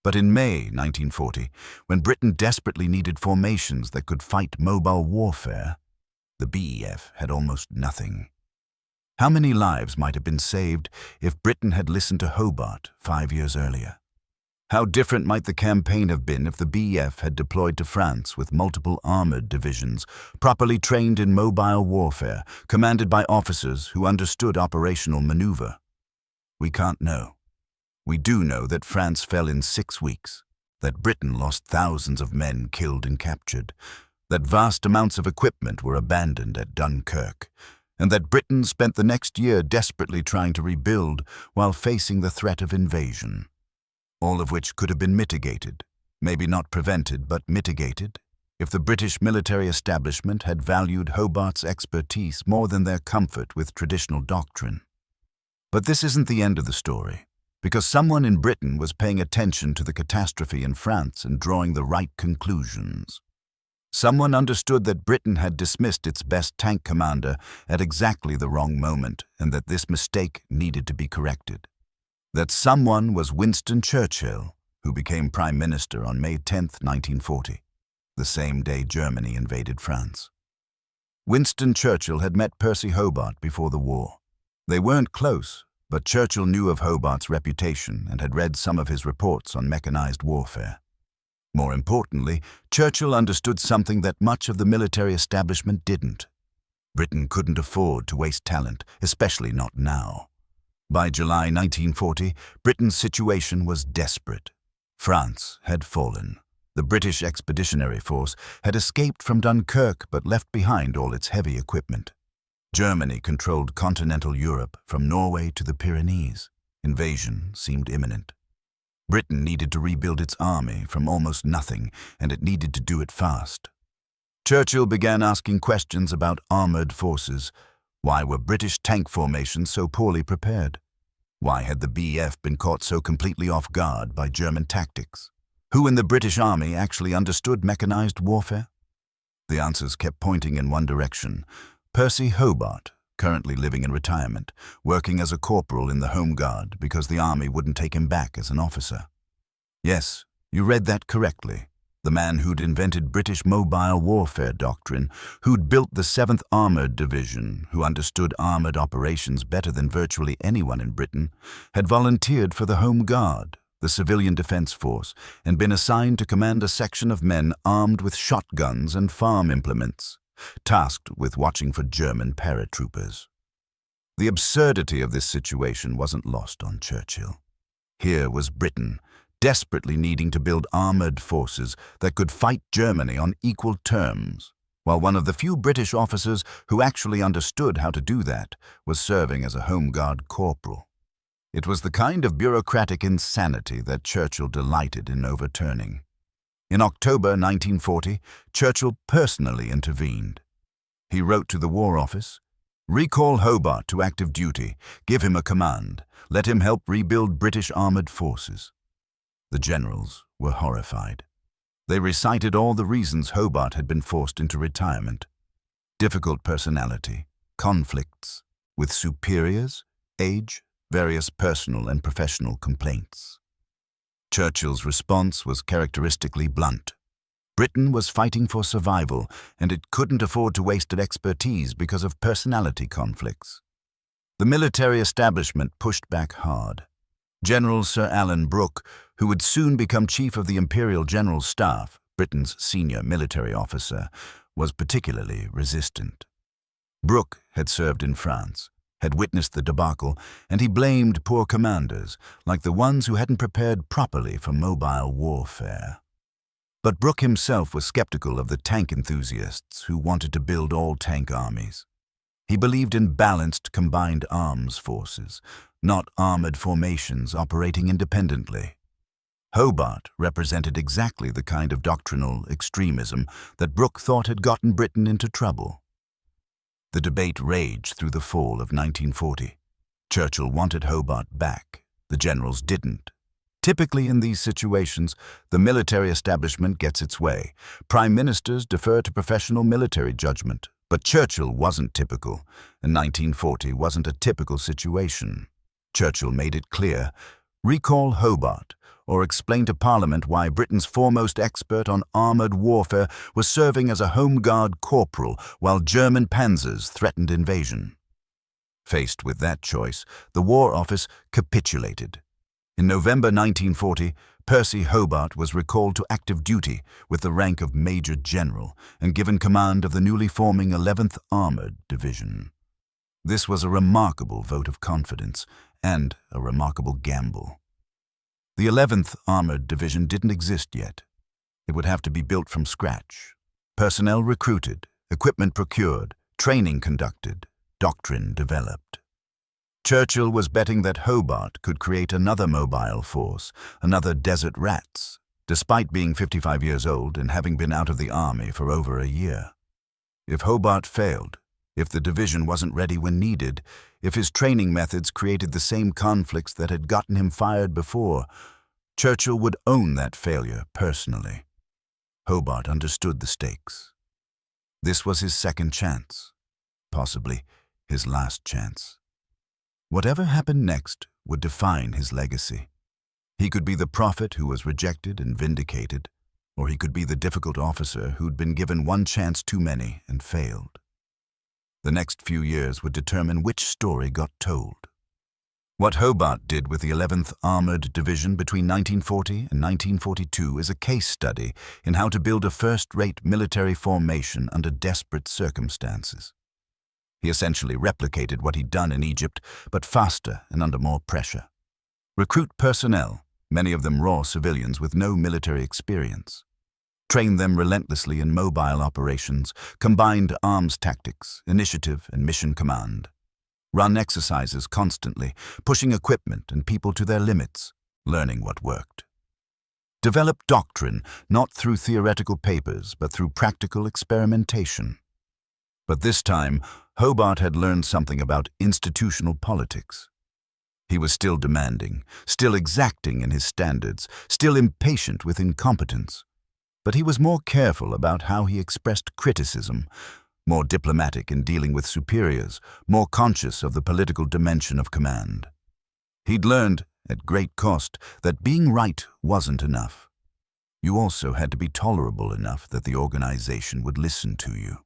But in May 1940, when Britain desperately needed formations that could fight mobile warfare, the BEF had almost nothing. How many lives might have been saved if Britain had listened to Hobart 5 years earlier? How different might the campaign have been if the BEF had deployed to France with multiple armored divisions, properly trained in mobile warfare, commanded by officers who understood operational maneuver? We can't know. We do know that France fell in 6 weeks, that Britain lost thousands of men killed and captured, that vast amounts of equipment were abandoned at Dunkirk, and that Britain spent the next year desperately trying to rebuild while facing the threat of invasion. All of which could have been mitigated, maybe not prevented but mitigated, if the British military establishment had valued Hobart's expertise more than their comfort with traditional doctrine. But this isn't the end of the story, because someone in Britain was paying attention to the catastrophe in France and drawing the right conclusions. Someone understood that Britain had dismissed its best tank commander at exactly the wrong moment and that this mistake needed to be corrected. That someone was Winston Churchill, who became Prime Minister on May 10, 1940, the same day Germany invaded France. Winston Churchill had met Percy Hobart before the war. They weren't close, but Churchill knew of Hobart's reputation and had read some of his reports on mechanized warfare. More importantly, Churchill understood something that much of the military establishment didn't. Britain couldn't afford to waste talent, especially not now. By July 1940, Britain's situation was desperate. France had fallen. The British Expeditionary Force had escaped from Dunkirk but left behind all its heavy equipment. Germany controlled continental Europe from Norway to the Pyrenees. Invasion seemed imminent. Britain needed to rebuild its army from almost nothing, and it needed to do it fast. Churchill began asking questions about armored forces. Why were British tank formations so poorly prepared? Why had the BF been caught so completely off guard by German tactics? Who in the British Army actually understood mechanized warfare? The answers kept pointing in one direction. Percy Hobart, currently living in retirement, working as a corporal in the Home Guard because the Army wouldn't take him back as an officer. Yes, you read that correctly. The man who'd invented British mobile warfare doctrine, who'd built the 7th Armoured Division, who understood armoured operations better than virtually anyone in Britain, had volunteered for the Home Guard, the civilian defence force, and been assigned to command a section of men armed with shotguns and farm implements, tasked with watching for German paratroopers. The absurdity of this situation wasn't lost on Churchill. Here was Britain, desperately needing to build armoured forces that could fight Germany on equal terms, while one of the few British officers who actually understood how to do that was serving as a Home Guard corporal. It was the kind of bureaucratic insanity that Churchill delighted in overturning. In October 1940, Churchill personally intervened. He wrote to the War Office, "Recall Hobart to active duty, give him a command, let him help rebuild British armoured forces." The generals were horrified. They recited all the reasons Hobart had been forced into retirement. Difficult personality, conflicts with superiors, age, various personal and professional complaints. Churchill's response was characteristically blunt. Britain was fighting for survival, and it couldn't afford to waste expertise because of personality conflicts. The military establishment pushed back hard. General Sir Alan Brooke, who would soon become Chief of the Imperial General Staff, Britain's senior military officer, was particularly resistant. Brooke had served in France, had witnessed the debacle, and he blamed poor commanders, like the ones who hadn't prepared properly for mobile warfare. But Brooke himself was skeptical of the tank enthusiasts who wanted to build all-tank armies. He believed in balanced combined arms forces, not armored formations operating independently. Hobart represented exactly the kind of doctrinal extremism that Brooke thought had gotten Britain into trouble. The debate raged through the fall of 1940. Churchill wanted Hobart back. The generals didn't. Typically in these situations, the military establishment gets its way. Prime ministers defer to professional military judgment. But Churchill wasn't typical, and 1940 wasn't a typical situation. Churchill made it clear, recall Hobart, or explain to Parliament why Britain's foremost expert on armoured warfare was serving as a Home Guard corporal while German panzers threatened invasion. Faced with that choice, the War Office capitulated. In November 1940, Percy Hobart was recalled to active duty with the rank of Major General and given command of the newly forming 11th Armoured Division. This was a remarkable vote of confidence and a remarkable gamble. The 11th Armoured Division didn't exist yet. It would have to be built from scratch. Personnel recruited, equipment procured, training conducted, doctrine developed. Churchill was betting that Hobart could create another mobile force, another Desert Rats, despite being 55 years old and having been out of the army for over a year. If Hobart failed, if the division wasn't ready when needed, if his training methods created the same conflicts that had gotten him fired before, Churchill would own that failure personally. Hobart understood the stakes. This was his second chance, possibly his last chance. Whatever happened next would define his legacy. He could be the prophet who was rejected and vindicated, or he could be the difficult officer who'd been given one chance too many and failed. The next few years would determine which story got told. What Hobart did with the 11th Armoured Division between 1940 and 1942 is a case study in how to build a first-rate military formation under desperate circumstances. He essentially replicated what he'd done in Egypt, but faster and under more pressure. Recruit personnel, many of them raw civilians with no military experience. Train them relentlessly in mobile operations, combined arms tactics, initiative and mission command. Run exercises constantly, pushing equipment and people to their limits, learning what worked. Develop doctrine, not through theoretical papers, but through practical experimentation. But this time, Hobart had learned something about institutional politics. He was still demanding, still exacting in his standards, still impatient with incompetence. But he was more careful about how he expressed criticism, more diplomatic in dealing with superiors, more conscious of the political dimension of command. He'd learned, at great cost, that being right wasn't enough. You also had to be tolerable enough that the organization would listen to you.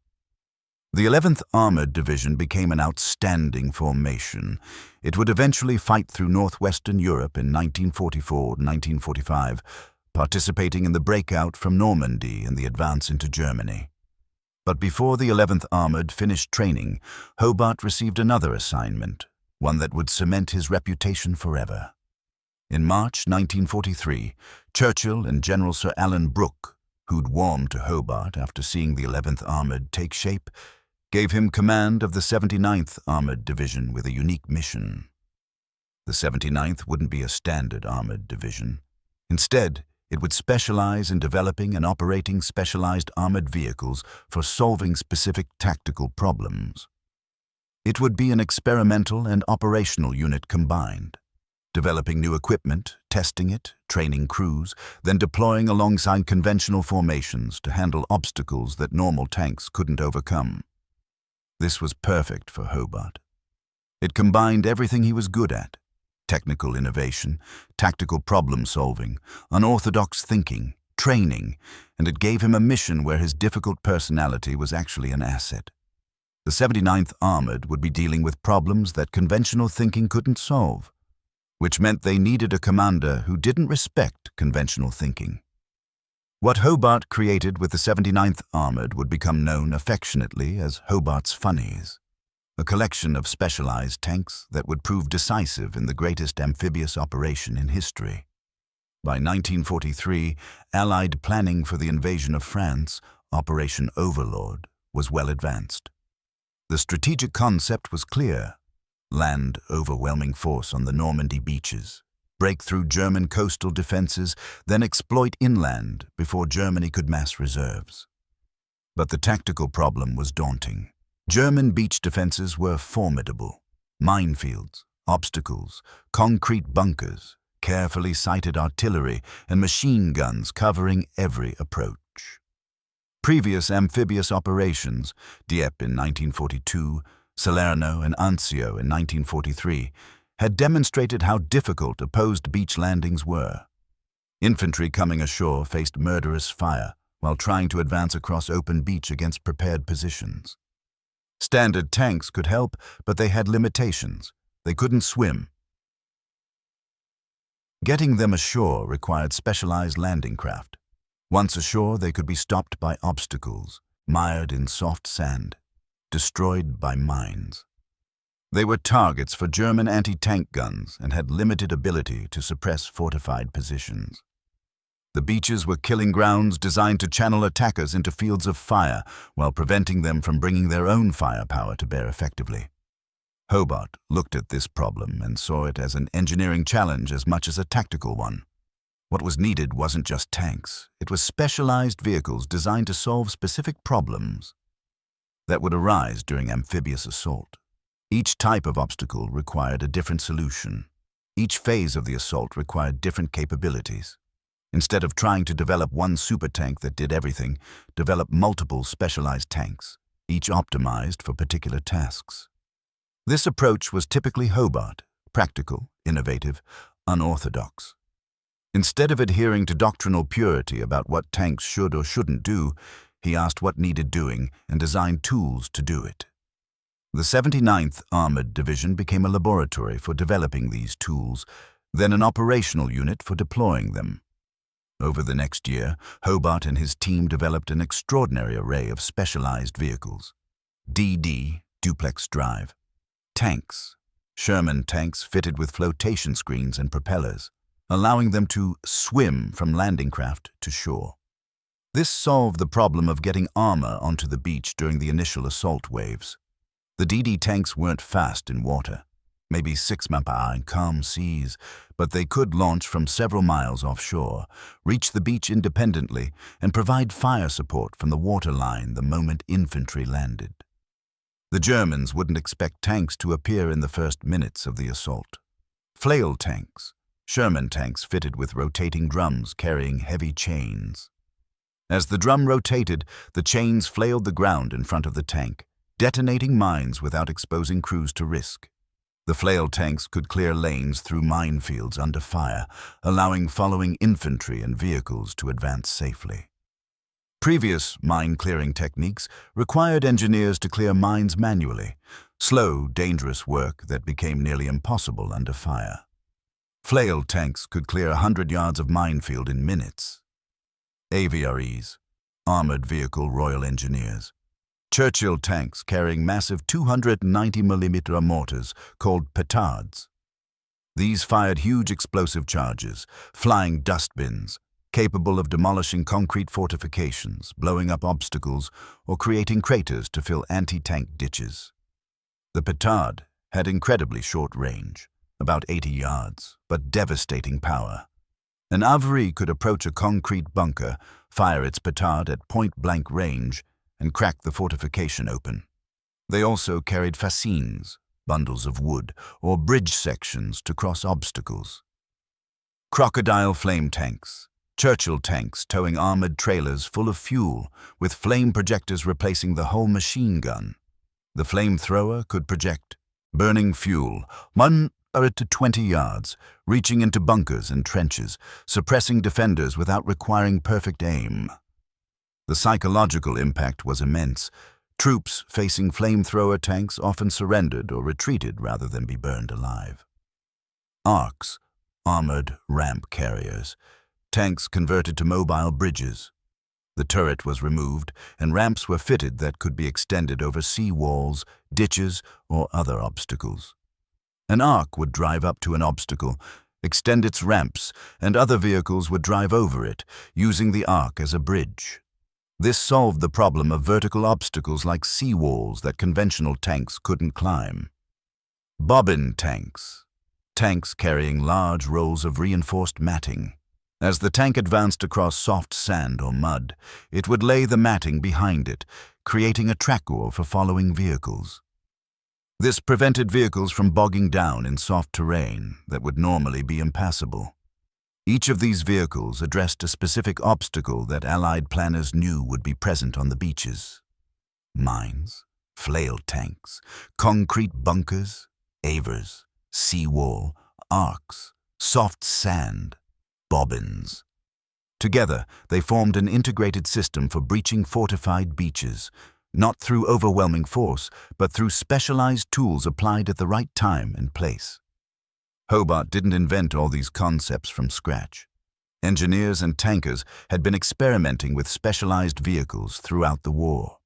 The 11th Armored Division became an outstanding formation. It would eventually fight through northwestern Europe in 1944-1945, participating in the breakout from Normandy and the advance into Germany. But before the 11th Armored finished training, Hobart received another assignment, one that would cement his reputation forever. In March 1943, Churchill and General Sir Alan Brooke, who'd warmed to Hobart after seeing the 11th Armored take shape, gave him command of the 79th Armored Division with a unique mission. The 79th wouldn't be a standard armored division. Instead, it would specialize in developing and operating specialized armored vehicles for solving specific tactical problems. It would be an experimental and operational unit combined, developing new equipment, testing it, training crews, then deploying alongside conventional formations to handle obstacles that normal tanks couldn't overcome. This was perfect for Hobart. It combined everything he was good at: technical innovation, tactical problem-solving, unorthodox thinking, training, and it gave him a mission where his difficult personality was actually an asset. The 79th Armored would be dealing with problems that conventional thinking couldn't solve, which meant they needed a commander who didn't respect conventional thinking. What Hobart created with the 79th Armored would become known affectionately as Hobart's Funnies, a collection of specialized tanks that would prove decisive in the greatest amphibious operation in history. By 1943, Allied planning for the invasion of France, Operation Overlord, was well advanced. The strategic concept was clear: land overwhelming force on the Normandy beaches, break through German coastal defenses, then exploit inland before Germany could mass reserves. But the tactical problem was daunting. German beach defenses were formidable: minefields, obstacles, concrete bunkers, carefully sighted artillery, and machine guns covering every approach. Previous amphibious operations, Dieppe in 1942, Salerno and Anzio in 1943, had demonstrated how difficult opposed beach landings were. Infantry coming ashore faced murderous fire while trying to advance across open beach against prepared positions. Standard tanks could help, but they had limitations. They couldn't swim. Getting them ashore required specialized landing craft. Once ashore, they could be stopped by obstacles, mired in soft sand, destroyed by mines. They were targets for German anti-tank guns and had limited ability to suppress fortified positions. The beaches were killing grounds designed to channel attackers into fields of fire while preventing them from bringing their own firepower to bear effectively. Hobart looked at this problem and saw it as an engineering challenge as much as a tactical one. What was needed wasn't just tanks. It was specialized vehicles designed to solve specific problems that would arise during amphibious assault. Each type of obstacle required a different solution. Each phase of the assault required different capabilities. Instead of trying to develop one super tank that did everything, develop multiple specialized tanks, each optimized for particular tasks. This approach was typically Hobart: practical, innovative, unorthodox. Instead of adhering to doctrinal purity about what tanks should or shouldn't do, he asked what needed doing and designed tools to do it. The 79th Armored Division became a laboratory for developing these tools, then an operational unit for deploying them. Over the next year, Hobart and his team developed an extraordinary array of specialized vehicles: DD, duplex drive; tanks, Sherman tanks fitted with flotation screens and propellers, allowing them to swim from landing craft to shore. This solved the problem of getting armor onto the beach during the initial assault waves. The DD tanks weren't fast in water, maybe 6 mph in calm seas, but they could launch from several miles offshore, reach the beach independently, and provide fire support from the waterline the moment infantry landed. The Germans wouldn't expect tanks to appear in the first minutes of the assault. Flail tanks, Sherman tanks fitted with rotating drums carrying heavy chains. As the drum rotated, the chains flailed the ground in front of the tank, detonating mines without exposing crews to risk. The flail tanks could clear lanes through minefields under fire, allowing following infantry and vehicles to advance safely. Previous mine-clearing techniques required engineers to clear mines manually, slow, dangerous work that became nearly impossible under fire. Flail tanks could clear 100 yards of minefield in minutes. AVREs, Armored Vehicle Royal Engineers. Churchill tanks carrying massive 290mm mortars called petards. These fired huge explosive charges, flying dustbins, capable of demolishing concrete fortifications, blowing up obstacles, or creating craters to fill anti-tank ditches. The petard had incredibly short range, about 80 yards, but devastating power. An AVRE could approach a concrete bunker, fire its petard at point-blank range, and crack the fortification open. They also carried fascines, bundles of wood, or bridge sections to cross obstacles. Crocodile flame tanks, Churchill tanks towing armored trailers full of fuel, with flame projectors replacing the whole machine gun. The flamethrower could project burning fuel, 1 to 20 yards, reaching into bunkers and trenches, suppressing defenders without requiring perfect aim. The psychological impact was immense. Troops facing flamethrower tanks often surrendered or retreated rather than be burned alive. ARCs, Armored Ramp Carriers, tanks converted to mobile bridges. The turret was removed, and ramps were fitted that could be extended over sea walls, ditches, or other obstacles. An ARC would drive up to an obstacle, extend its ramps, and other vehicles would drive over it, using the ARC as a bridge. This solved the problem of vertical obstacles like sea walls that conventional tanks couldn't climb. Bobbin tanks, tanks carrying large rolls of reinforced matting. As the tank advanced across soft sand or mud, it would lay the matting behind it, creating a trackor for following vehicles. This prevented vehicles from bogging down in soft terrain that would normally be impassable. Each of these vehicles addressed a specific obstacle that Allied planners knew would be present on the beaches. Mines, flail tanks, concrete bunkers, AVREs, seawall, ARCs, soft sand, bobbins. Together, they formed an integrated system for breaching fortified beaches, not through overwhelming force, but through specialized tools applied at the right time and place. Hobart didn't invent all these concepts from scratch. Engineers and tankers had been experimenting with specialized vehicles throughout the war.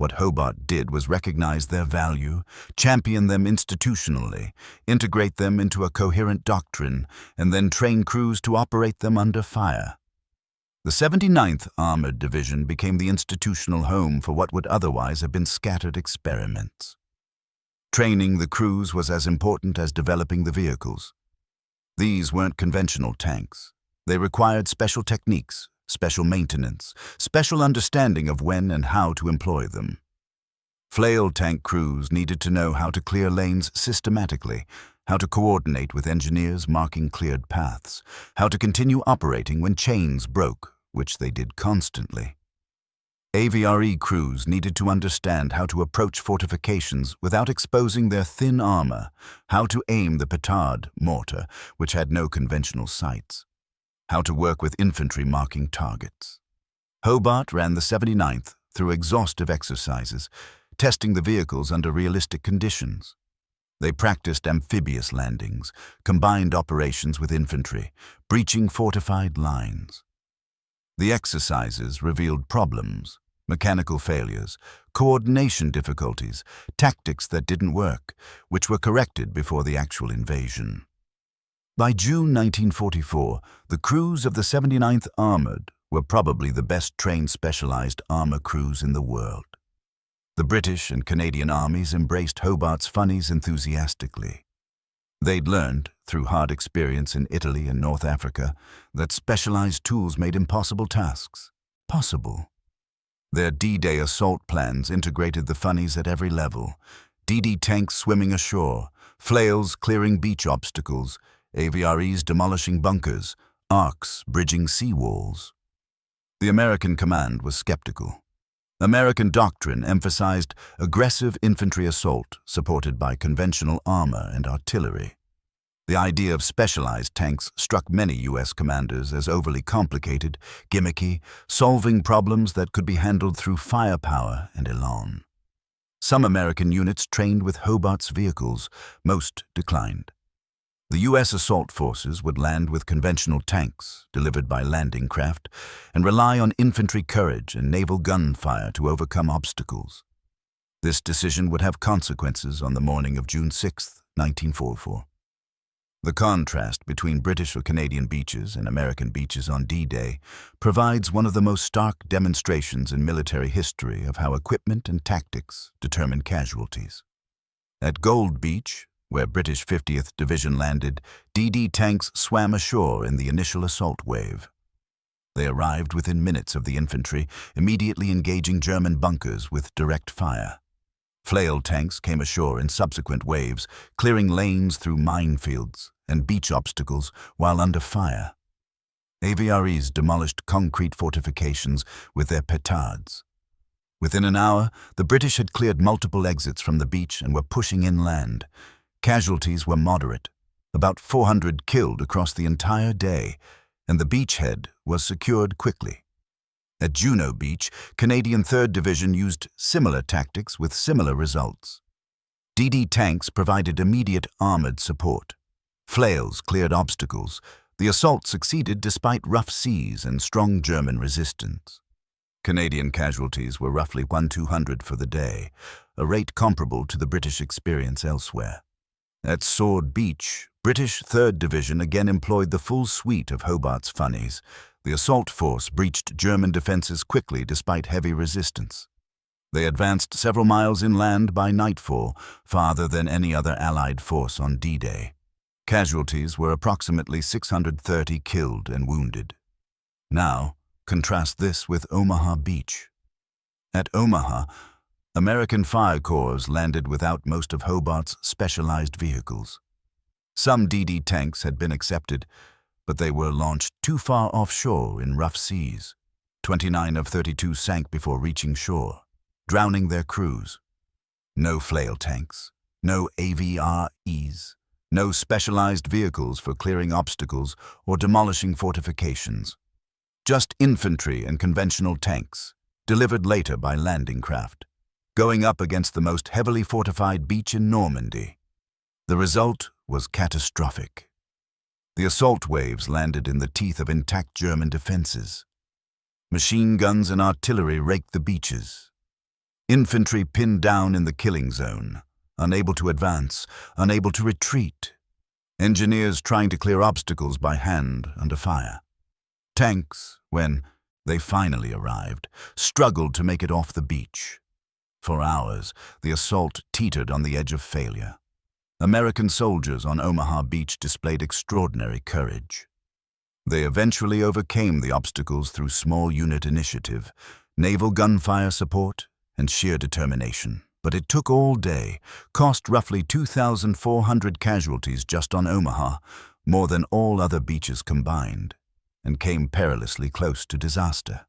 What Hobart did was recognize their value, champion them institutionally, integrate them into a coherent doctrine, and then train crews to operate them under fire. The 79th Armored Division became the institutional home for what would otherwise have been scattered experiments. Training the crews was as important as developing the vehicles. These weren't conventional tanks. They required special techniques, special maintenance, special understanding of when and how to employ them. Flail tank crews needed to know how to clear lanes systematically, how to coordinate with engineers marking cleared paths, how to continue operating when chains broke, which they did constantly. AVRE crews needed to understand how to approach fortifications without exposing their thin armor, how to aim the petard mortar, which had no conventional sights, how to work with infantry marking targets. Hobart ran the 79th through exhaustive exercises, testing the vehicles under realistic conditions. They practiced amphibious landings, combined operations with infantry, breaching fortified lines. The exercises revealed problems, mechanical failures, coordination difficulties, tactics that didn't work, which were corrected before the actual invasion. By June 1944, the crews of the 79th Armored were probably the best trained specialized armor crews in the world. The British and Canadian armies embraced Hobart's funnies enthusiastically. They'd learned, through hard experience in Italy and North Africa, that specialized tools made impossible tasks possible. Their D-Day assault plans integrated the funnies at every level, DD tanks swimming ashore, flails clearing beach obstacles, AVREs demolishing bunkers, arcs bridging sea walls. The American command was skeptical. American doctrine emphasized aggressive infantry assault supported by conventional armor and artillery. The idea of specialized tanks struck many U.S. commanders as overly complicated, gimmicky, solving problems that could be handled through firepower and elan. Some American units trained with Hobart's vehicles, most declined. The U.S. assault forces would land with conventional tanks, delivered by landing craft, and rely on infantry courage and naval gunfire to overcome obstacles. This decision would have consequences on the morning of June 6, 1944. The contrast between British or Canadian beaches and American beaches on D-Day provides one of the most stark demonstrations in military history of how equipment and tactics determine casualties. At Gold Beach, where British 50th Division landed, DD tanks swam ashore in the initial assault wave. They arrived within minutes of the infantry, immediately engaging German bunkers with direct fire. Flail tanks came ashore in subsequent waves, clearing lanes through minefields and beach obstacles while under fire. AVREs demolished concrete fortifications with their petards. Within an hour, the British had cleared multiple exits from the beach and were pushing inland. Casualties were moderate, about 400 killed across the entire day, and the beachhead was secured quickly. At Juno Beach, Canadian 3rd Division used similar tactics with similar results. DD tanks provided immediate armored support. Flails cleared obstacles. The assault succeeded despite rough seas and strong German resistance. Canadian casualties were roughly 1,200 for the day, a rate comparable to the British experience elsewhere. At Sword Beach, British 3rd Division again employed the full suite of Hobart's funnies. The assault force breached German defenses quickly despite heavy resistance. They advanced several miles inland by nightfall, farther than any other Allied force on D-Day. Casualties were approximately 630 killed and wounded. Now, contrast this with Omaha Beach. At Omaha, American fire corps landed without most of Hobart's specialized vehicles. Some DD tanks had been accepted, but they were launched too far offshore in rough seas. 29 of 32 sank before reaching shore, drowning their crews. No flail tanks, no AVREs, no specialized vehicles for clearing obstacles or demolishing fortifications. Just infantry and conventional tanks, delivered later by landing craft, going up against the most heavily fortified beach in Normandy. The result was catastrophic. The assault waves landed in the teeth of intact German defenses. Machine guns and artillery raked the beaches. Infantry pinned down in the killing zone, unable to advance, unable to retreat. Engineers trying to clear obstacles by hand under fire. Tanks, when they finally arrived, struggled to make it off the beach. For hours, the assault teetered on the edge of failure. American soldiers on Omaha Beach displayed extraordinary courage. They eventually overcame the obstacles through small unit initiative, naval gunfire support, and sheer determination. But it took all day, cost roughly 2,400 casualties just on Omaha, more than all other beaches combined, and came perilously close to disaster.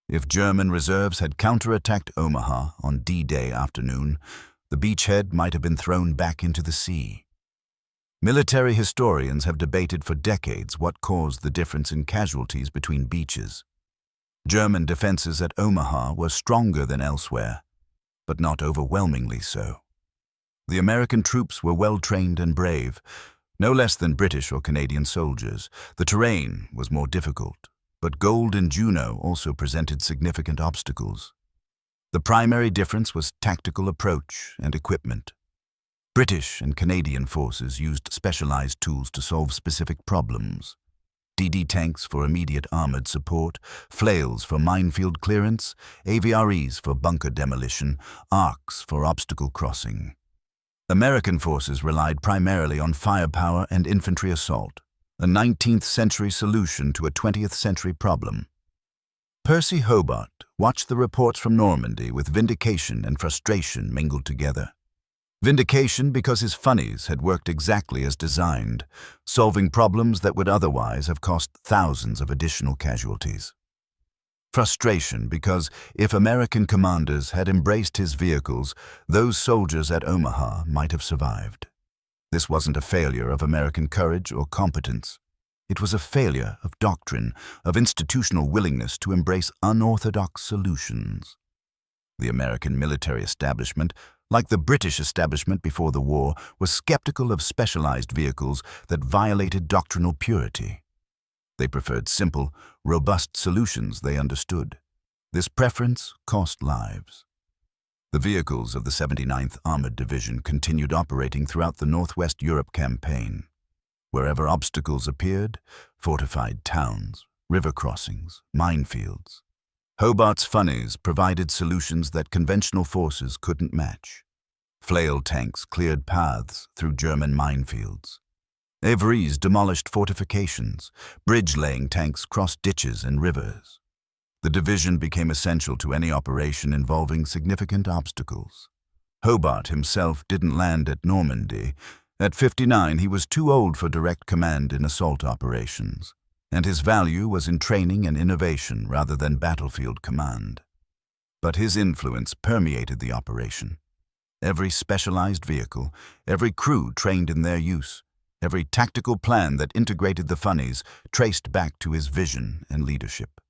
If German reserves had counterattacked Omaha on D-Day afternoon, the beachhead might have been thrown back into the sea. Military historians have debated for decades what caused the difference in casualties between beaches. German defenses at Omaha were stronger than elsewhere, but not overwhelmingly so. The American troops were well-trained and brave, no less than British or Canadian soldiers. The terrain was more difficult, but Gold and Juno also presented significant obstacles. The primary difference was tactical approach and equipment. British and Canadian forces used specialized tools to solve specific problems. DD tanks for immediate armored support, flails for minefield clearance, AVREs for bunker demolition, arcs for obstacle crossing. American forces relied primarily on firepower and infantry assault, a 19th century solution to a 20th century problem. Percy Hobart watched the reports from Normandy with vindication and frustration mingled together. Vindication because his funnies had worked exactly as designed, solving problems that would otherwise have cost thousands of additional casualties. Frustration because if American commanders had embraced his vehicles, those soldiers at Omaha might have survived. This wasn't a failure of American courage or competence. It was a failure of doctrine, of institutional willingness to embrace unorthodox solutions. The American military establishment, like the British establishment before the war, was skeptical of specialized vehicles that violated doctrinal purity. They preferred simple, robust solutions they understood. This preference cost lives. The vehicles of the 79th Armored Division continued operating throughout the Northwest Europe campaign. Wherever obstacles appeared, fortified towns, river crossings, minefields, Hobart's funnies provided solutions that conventional forces couldn't match. Flail tanks cleared paths through German minefields. Evries demolished fortifications. Bridge-laying tanks crossed ditches and rivers. The division became essential to any operation involving significant obstacles. Hobart himself didn't land at Normandy. At 59, he was too old for direct command in assault operations, and his value was in training and innovation rather than battlefield command. But his influence permeated the operation. Every specialized vehicle, every crew trained in their use, every tactical plan that integrated the funnies traced back to his vision and leadership.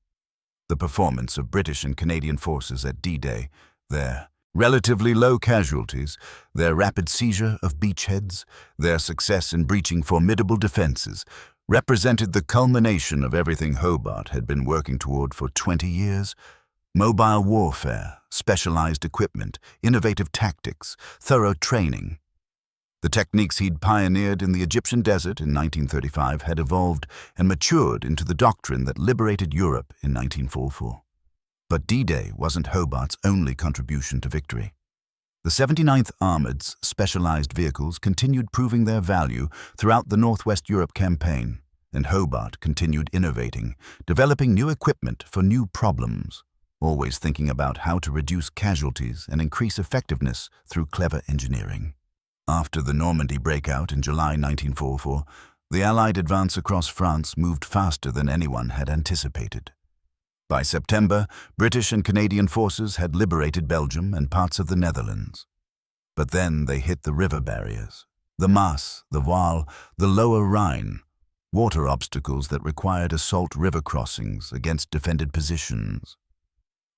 The performance of British and Canadian forces at D-Day, their relatively low casualties, their rapid seizure of beachheads, their success in breaching formidable defenses, represented the culmination of everything Hobart had been working toward for 20 years. Mobile warfare, specialized equipment, innovative tactics, thorough training. The techniques he'd pioneered in the Egyptian desert in 1935 had evolved and matured into the doctrine that liberated Europe in 1944. But D-Day wasn't Hobart's only contribution to victory. The 79th Armored's specialized vehicles continued proving their value throughout the Northwest Europe campaign, and Hobart continued innovating, developing new equipment for new problems, always thinking about how to reduce casualties and increase effectiveness through clever engineering. After the Normandy breakout in July 1944, the Allied advance across France moved faster than anyone had anticipated. By September, British and Canadian forces had liberated Belgium and parts of the Netherlands. But then they hit the river barriers, the Maas, the Waal, the Lower Rhine, water obstacles that required assault river crossings against defended positions.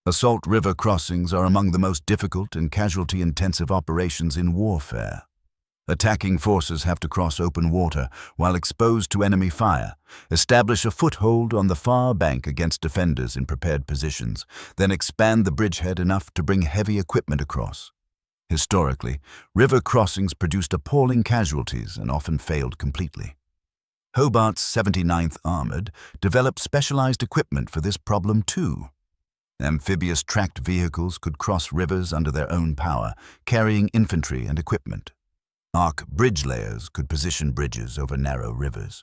Assault river crossings are among the most difficult and casualty-intensive operations in warfare. Attacking forces have to cross open water while exposed to enemy fire, establish a foothold on the far bank against defenders in prepared positions, then expand the bridgehead enough to bring heavy equipment across. Historically, river crossings produced appalling casualties and often failed completely. Hobart's 79th Armored developed specialized equipment for this problem too. Amphibious tracked vehicles could cross rivers under their own power, carrying infantry and equipment. Arc bridge layers could position bridges over narrow rivers.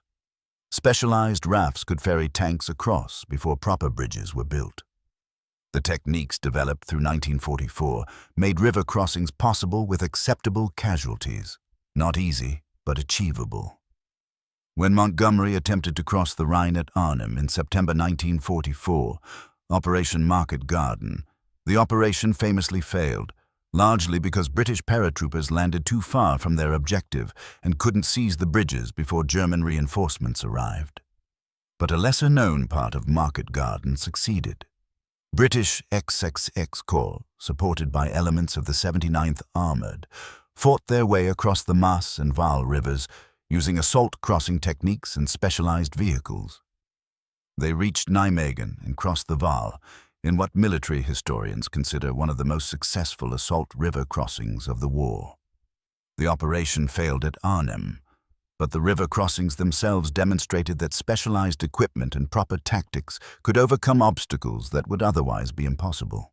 Specialized rafts could ferry tanks across before proper bridges were built. The techniques developed through 1944 made river crossings possible with acceptable casualties. Not easy, but achievable. When Montgomery attempted to cross the Rhine at Arnhem in September 1944, Operation Market Garden, the operation famously failed, largely because British paratroopers landed too far from their objective and couldn't seize the bridges before German reinforcements arrived. But a lesser-known part of Market Garden succeeded. British XXX Corps, supported by elements of the 79th Armored, fought their way across the Maas and Waal rivers using assault crossing techniques and specialized vehicles. They reached Nijmegen and crossed the Waal, in what military historians consider one of the most successful assault river crossings of the war. The operation failed at Arnhem, but the river crossings themselves demonstrated that specialized equipment and proper tactics could overcome obstacles that would otherwise be impossible.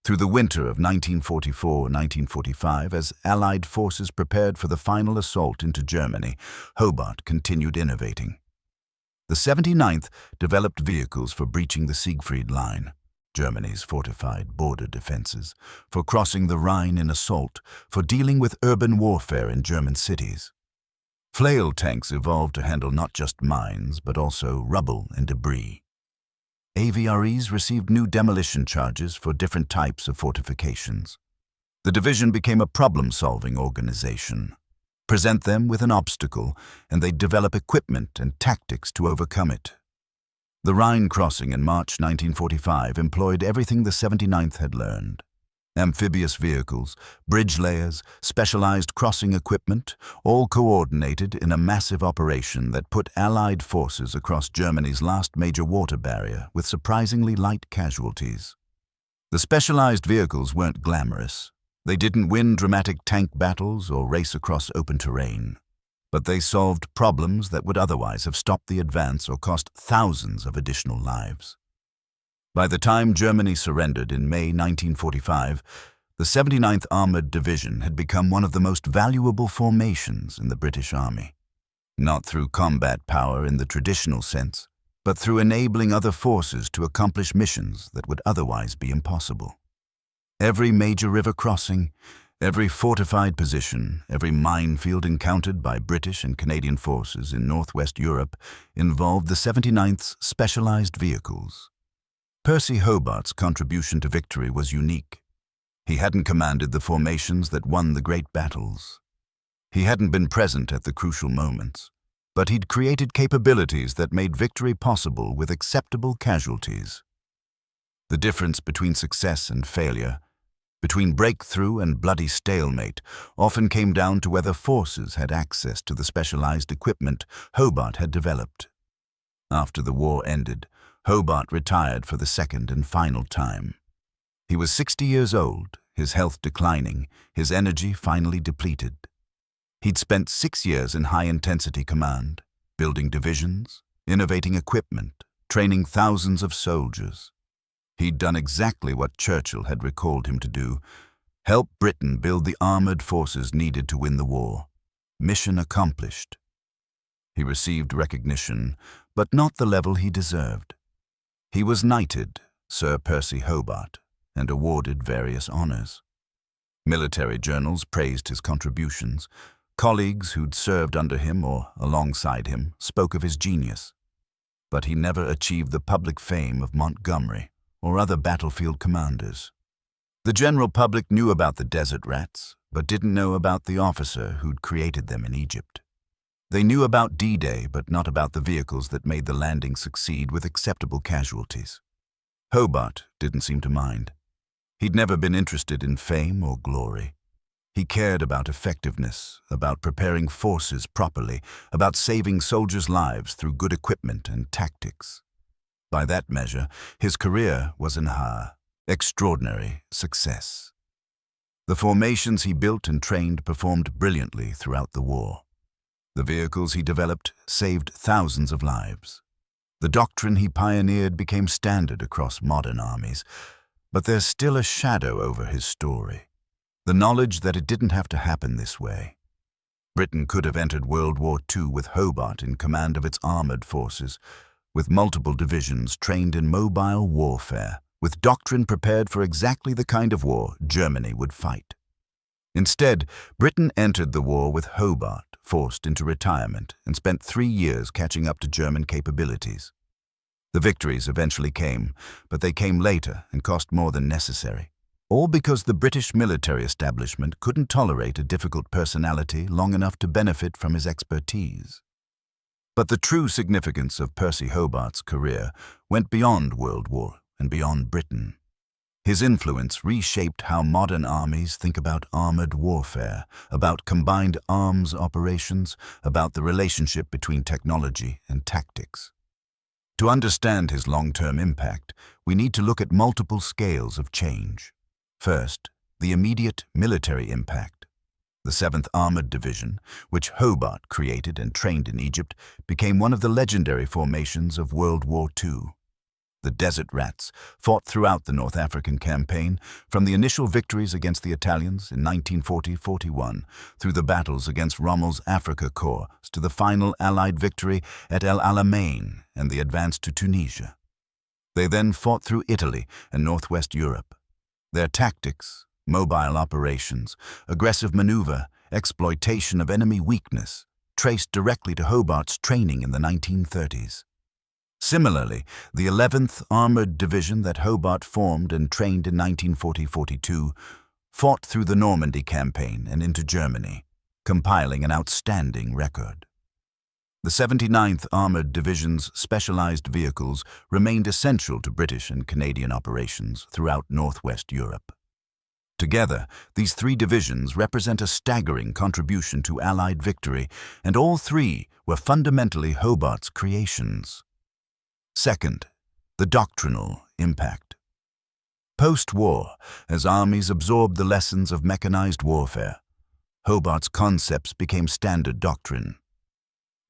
Through the winter of 1944-1945, as Allied forces prepared for the final assault into Germany, Hobart continued innovating. The 79th developed vehicles for breaching the Siegfried Line. Germany's fortified border defenses, for crossing the Rhine in assault, for dealing with urban warfare in German cities. Flail tanks evolved to handle not just mines, but also rubble and debris. AVREs received new demolition charges for different types of fortifications. The division became a problem-solving organization. Present them with an obstacle, and they'd develop equipment and tactics to overcome it. The Rhine crossing in March 1945 employed everything the 79th had learned. Amphibious vehicles, bridge layers, specialized crossing equipment, all coordinated in a massive operation that put Allied forces across Germany's last major water barrier with surprisingly light casualties. The specialized vehicles weren't glamorous. They didn't win dramatic tank battles or race across open terrain. But they solved problems that would otherwise have stopped the advance or cost thousands of additional lives. By the time Germany surrendered in May 1945, the 79th Armored Division had become one of the most valuable formations in the British Army. Not through combat power in the traditional sense, but through enabling other forces to accomplish missions that would otherwise be impossible. Every major river crossing, every fortified position, every minefield encountered by British and Canadian forces in Northwest Europe involved the 79th's specialized vehicles. Percy Hobart's contribution to victory was unique. He hadn't commanded the formations that won the great battles. He hadn't been present at the crucial moments, but he'd created capabilities that made victory possible with acceptable casualties. The difference between success and failure, between breakthrough and bloody stalemate, often came down to whether forces had access to the specialized equipment Hobart had developed. After the war ended, Hobart retired for the second and final time. He was 60 years old, his health declining, his energy finally depleted. He'd spent 6 years in high-intensity command, building divisions, innovating equipment, training thousands of soldiers. He'd done exactly what Churchill had recalled him to do: help Britain build the armored forces needed to win the war. Mission accomplished. He received recognition, but not the level he deserved. He was knighted, Sir Percy Hobart, and awarded various honors. Military journals praised his contributions. Colleagues who'd served under him or alongside him spoke of his genius. But he never achieved the public fame of Montgomery or other battlefield commanders. The general public knew about the desert rats, but didn't know about the officer who'd created them in Egypt. They knew about D-Day, but not about the vehicles that made the landing succeed with acceptable casualties. Hobart didn't seem to mind. He'd never been interested in fame or glory. He cared about effectiveness, about preparing forces properly, about saving soldiers' lives through good equipment and tactics. By that measure, his career was an extraordinary success. The formations he built and trained performed brilliantly throughout the war. The vehicles he developed saved thousands of lives. The doctrine he pioneered became standard across modern armies, but there's still a shadow over his story. The knowledge that it didn't have to happen this way. Britain could have entered World War II with Hobart in command of its armored forces, with multiple divisions trained in mobile warfare, with doctrine prepared for exactly the kind of war Germany would fight. Instead, Britain entered the war with Hobart forced into retirement and spent 3 years catching up to German capabilities. The victories eventually came, but they came later and cost more than necessary, all because the British military establishment couldn't tolerate a difficult personality long enough to benefit from his expertise. But the true significance of Percy Hobart's career went beyond World War and beyond Britain. His influence reshaped how modern armies think about armored warfare, about combined arms operations, about the relationship between technology and tactics. To understand his long-term impact, we need to look at multiple scales of change. First, the immediate military impact. The 7th Armored Division, which Hobart created and trained in Egypt, became one of the legendary formations of World War II. The Desert Rats fought throughout the North African campaign, from the initial victories against the Italians in 1940-41, through the battles against Rommel's Afrika Korps, to the final Allied victory at El Alamein and the advance to Tunisia. They then fought through Italy and northwest Europe. Their tactics, mobile operations, aggressive maneuver, exploitation of enemy weakness, traced directly to Hobart's training in the 1930s. Similarly, the 11th Armored Division that Hobart formed and trained in 1940-42 fought through the Normandy campaign and into Germany, compiling an outstanding record. The 79th Armored Division's specialized vehicles remained essential to British and Canadian operations throughout northwest Europe. Together, these three divisions represent a staggering contribution to Allied victory, and all three were fundamentally Hobart's creations. Second, the doctrinal impact. Post-war, as armies absorbed the lessons of mechanized warfare, Hobart's concepts became standard doctrine.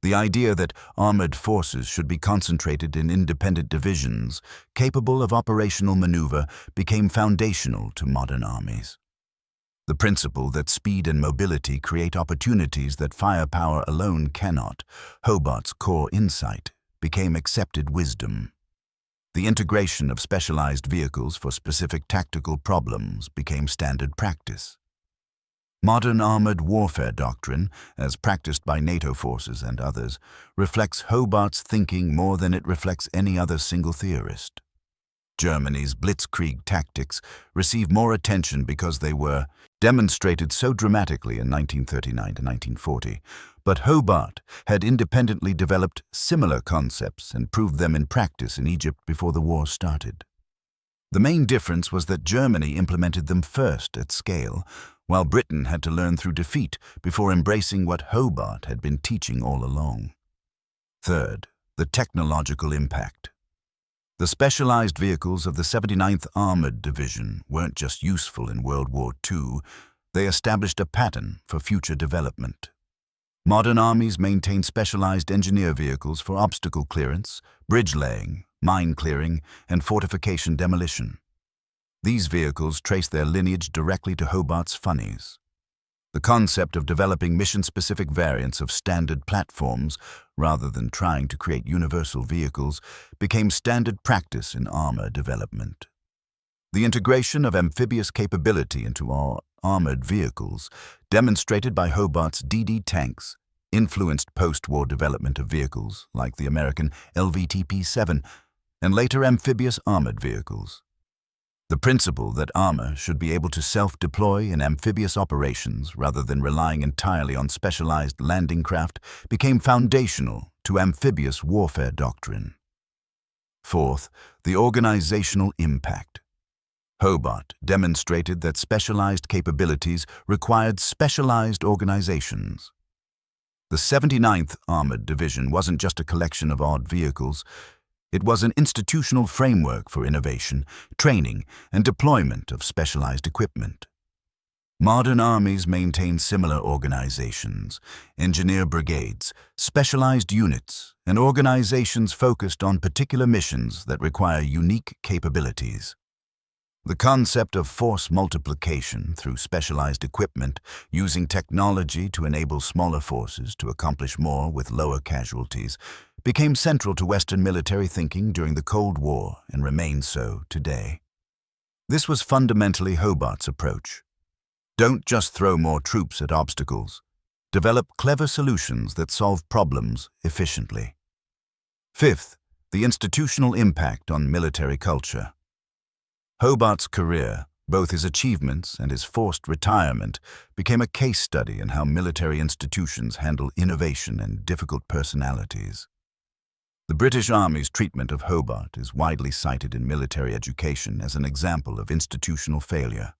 The idea that armored forces should be concentrated in independent divisions, capable of operational maneuver, became foundational to modern armies. The principle that speed and mobility create opportunities that firepower alone cannot, Hobart's core insight, became accepted wisdom. The integration of specialized vehicles for specific tactical problems became standard practice. Modern armored warfare doctrine, as practiced by NATO forces and others, reflects Hobart's thinking more than it reflects any other single theorist. Germany's Blitzkrieg tactics receive more attention because they were demonstrated so dramatically in 1939 to 1940, but Hobart had independently developed similar concepts and proved them in practice in Egypt before the war started. The main difference was that Germany implemented them first at scale, while Britain had to learn through defeat before embracing what Hobart had been teaching all along. Third, the technological impact. The specialized vehicles of the 79th Armored Division weren't just useful in World War II, they established a pattern for future development. Modern armies maintain specialized engineer vehicles for obstacle clearance, bridge laying, mine clearing, and fortification demolition. These vehicles trace their lineage directly to Hobart's funnies. The concept of developing mission-specific variants of standard platforms, rather than trying to create universal vehicles, became standard practice in armor development. The integration of amphibious capability into our armored vehicles, demonstrated by Hobart's DD tanks, influenced post-war development of vehicles like the American LVTP-7 and later amphibious armored vehicles. The principle that armor should be able to self-deploy in amphibious operations rather than relying entirely on specialized landing craft became foundational to amphibious warfare doctrine. Fourth, the organizational impact. Hobart demonstrated that specialized capabilities required specialized organizations. The 79th Armored Division wasn't just a collection of odd vehicles. It was an institutional framework for innovation, training, and deployment of specialized equipment. Modern armies maintain similar organizations, engineer brigades, specialized units, and organizations focused on particular missions that require unique capabilities. The concept of force multiplication through specialized equipment, using technology to enable smaller forces to accomplish more with lower casualties, became central to Western military thinking during the Cold War and remains so today. This was fundamentally Hobart's approach. Don't just throw more troops at obstacles. Develop clever solutions that solve problems efficiently. Fifth, the institutional impact on military culture. Hobart's career, both his achievements and his forced retirement, became a case study in how military institutions handle innovation and difficult personalities. The British Army's treatment of Hobart is widely cited in military education as an example of institutional failure,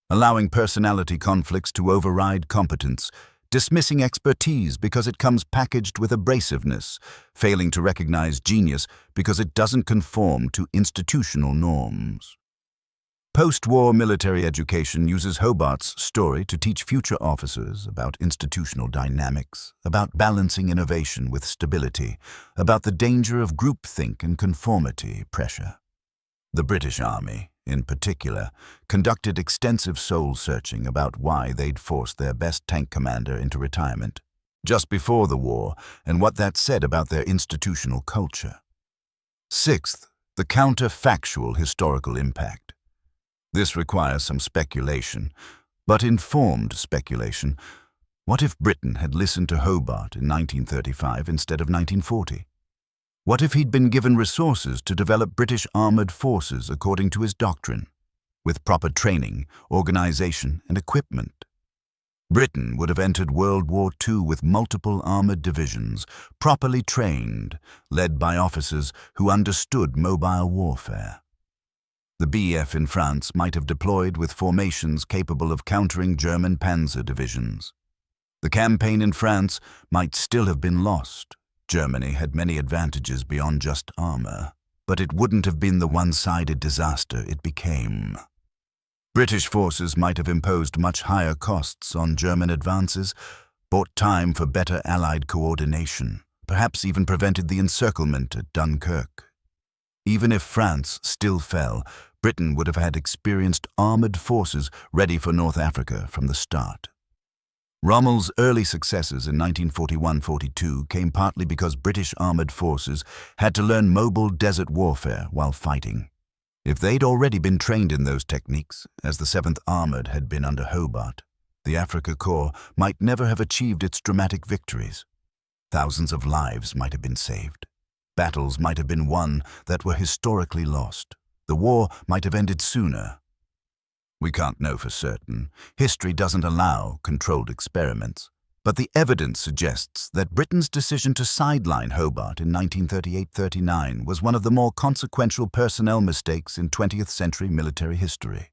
allowing personality conflicts to override competence, dismissing expertise because it comes packaged with abrasiveness, failing to recognize genius because it doesn't conform to institutional norms. Post-war military education uses Hobart's story to teach future officers about institutional dynamics, about balancing innovation with stability, about the danger of groupthink and conformity pressure. The British Army, in particular, conducted extensive soul-searching about why they'd forced their best tank commander into retirement just before the war and what that said about their institutional culture. Sixth, the counterfactual historical impact. This requires some speculation, but informed speculation. What if Britain had listened to Hobart in 1935 instead of 1940? What if he'd been given resources to develop British armoured forces according to his doctrine, with proper training, organisation and equipment? Britain would have entered World War II with multiple armoured divisions, properly trained, led by officers who understood mobile warfare. The BF in France might have deployed with formations capable of countering German panzer divisions. The campaign in France might still have been lost. Germany had many advantages beyond just armour, but it wouldn't have been the one-sided disaster it became. British forces might have imposed much higher costs on German advances, bought time for better Allied coordination, perhaps even prevented the encirclement at Dunkirk. Even if France still fell, Britain would have had experienced armoured forces ready for North Africa from the start. Rommel's early successes in 1941-42 came partly because British armoured forces had to learn mobile desert warfare while fighting. If they'd already been trained in those techniques, as the 7th Armoured had been under Hobart, the Afrika Korps might never have achieved its dramatic victories. Thousands of lives might have been saved. Battles might have been won that were historically lost. The war might have ended sooner. We can't know for certain. History doesn't allow controlled experiments. But the evidence suggests that Britain's decision to sideline Hobart in 1938-39 was one of the more consequential personnel mistakes in 20th century military history.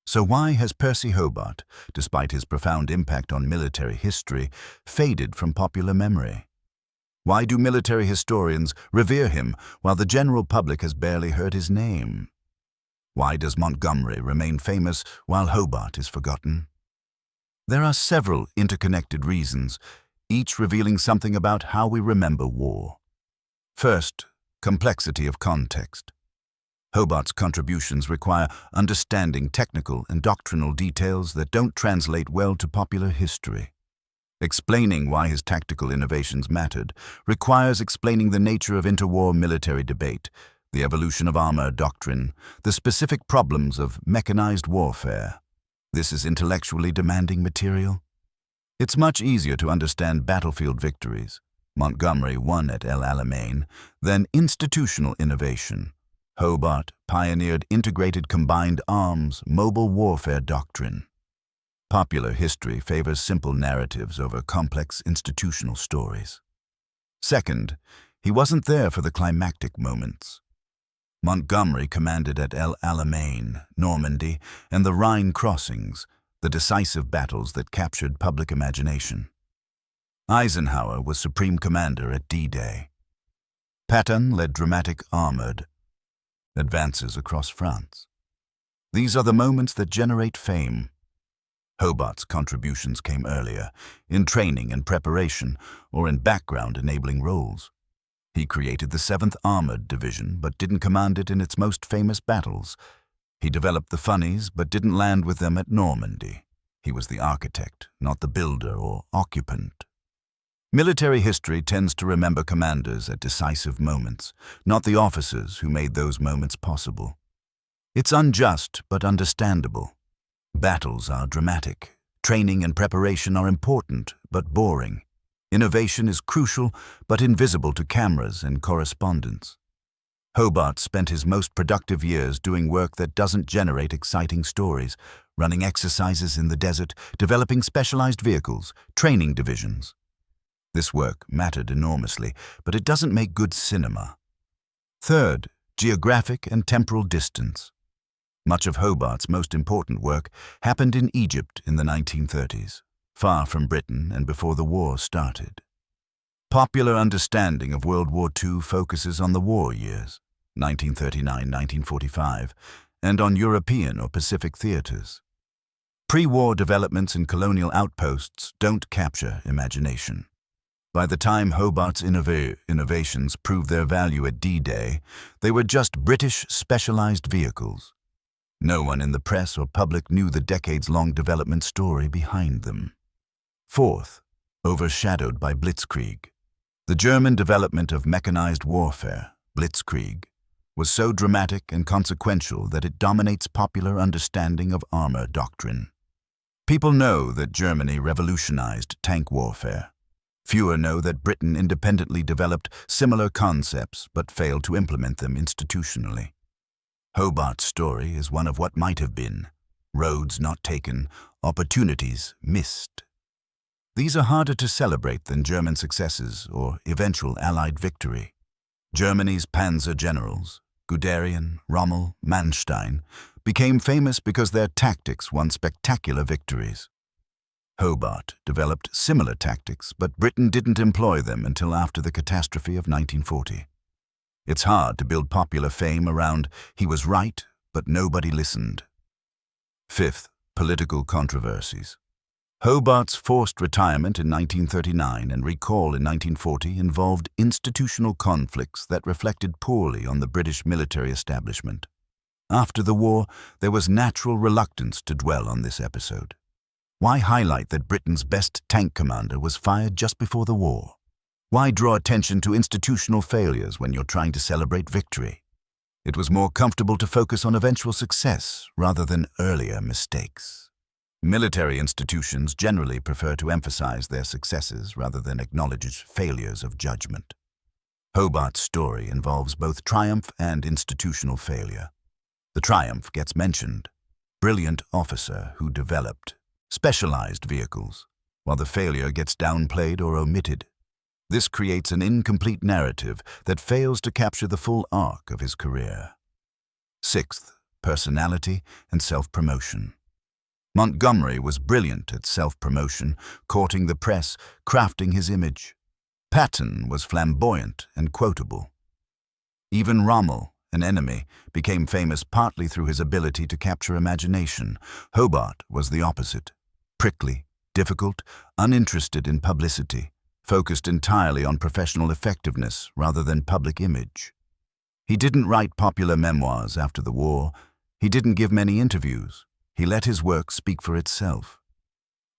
So why has Percy Hobart, despite his profound impact on military history, faded from popular memory? Why do military historians revere him while the general public has barely heard his name? Why does Montgomery remain famous while Hobart is forgotten? There are several interconnected reasons, each revealing something about how we remember war. First, complexity of context. Hobart's contributions require understanding technical and doctrinal details that don't translate well to popular history. Explaining why his tactical innovations mattered requires explaining the nature of interwar military debate, the evolution of armor doctrine, the specific problems of mechanized warfare. This is intellectually demanding material. It's much easier to understand battlefield victories, Montgomery won at El Alamein, than institutional innovation. Hobart pioneered integrated combined arms, mobile warfare doctrine. Popular history favors simple narratives over complex institutional stories. Second, he wasn't there for the climactic moments. Montgomery commanded at El Alamein, Normandy, and the Rhine crossings, the decisive battles that captured public imagination. Eisenhower was supreme commander at D-Day. Patton led dramatic armored advances across France. These are the moments that generate fame. Hobart's contributions came earlier, in training and preparation, or in background enabling roles. He created the 7th Armored Division, but didn't command it in its most famous battles. He developed the funnies, but didn't land with them at Normandy. He was the architect, not the builder or occupant. Military history tends to remember commanders at decisive moments, not the officers who made those moments possible. It's unjust, but understandable. Battles are dramatic. Training and preparation are important, but boring. Innovation is crucial, but invisible to cameras and correspondents. Hobart spent his most productive years doing work that doesn't generate exciting stories, running exercises in the desert, developing specialized vehicles, training divisions. This work mattered enormously, but it doesn't make good cinema. Third, geographic and temporal distance. Much of Hobart's most important work happened in Egypt in the 1930s, far from Britain and before the war started. Popular understanding of World War II focuses on the war years, 1939-1945, and on European or Pacific theaters. Pre-war developments in colonial outposts don't capture imagination. By the time Hobart's innovations proved their value at D-Day, they were just British specialized vehicles. No one in the press or public knew the decades-long development story behind them. Fourth, overshadowed by Blitzkrieg. The German development of mechanized warfare, Blitzkrieg, was so dramatic and consequential that it dominates popular understanding of armor doctrine. People know that Germany revolutionized tank warfare. Fewer know that Britain independently developed similar concepts but failed to implement them institutionally. Hobart's story is one of what might have been: roads not taken, opportunities missed. These are harder to celebrate than German successes or eventual Allied victory. Germany's panzer generals, Guderian, Rommel, Manstein, became famous because their tactics won spectacular victories. Hobart developed similar tactics, but Britain didn't employ them until after the catastrophe of 1940. It's hard to build popular fame around "he was right, but nobody listened." Fifth, political controversies. Hobart's forced retirement in 1939 and recall in 1940 involved institutional conflicts that reflected poorly on the British military establishment. After the war, there was natural reluctance to dwell on this episode. Why highlight that Britain's best tank commander was fired just before the war? Why draw attention to institutional failures when you're trying to celebrate victory? It was more comfortable to focus on eventual success rather than earlier mistakes. Military institutions generally prefer to emphasize their successes rather than acknowledge failures of judgment. Hobart's story involves both triumph and institutional failure. The triumph gets mentioned: brilliant officer who developed specialized vehicles, while the failure gets downplayed or omitted. This creates an incomplete narrative that fails to capture the full arc of his career. Sixth, personality and self-promotion. Montgomery was brilliant at self-promotion, courting the press, crafting his image. Patton was flamboyant and quotable. Even Rommel, an enemy, became famous partly through his ability to capture imagination. Hobart was the opposite: prickly, difficult, uninterested in publicity, focused entirely on professional effectiveness rather than public image. He didn't write popular memoirs after the war. He didn't give many interviews. He let his work speak for itself.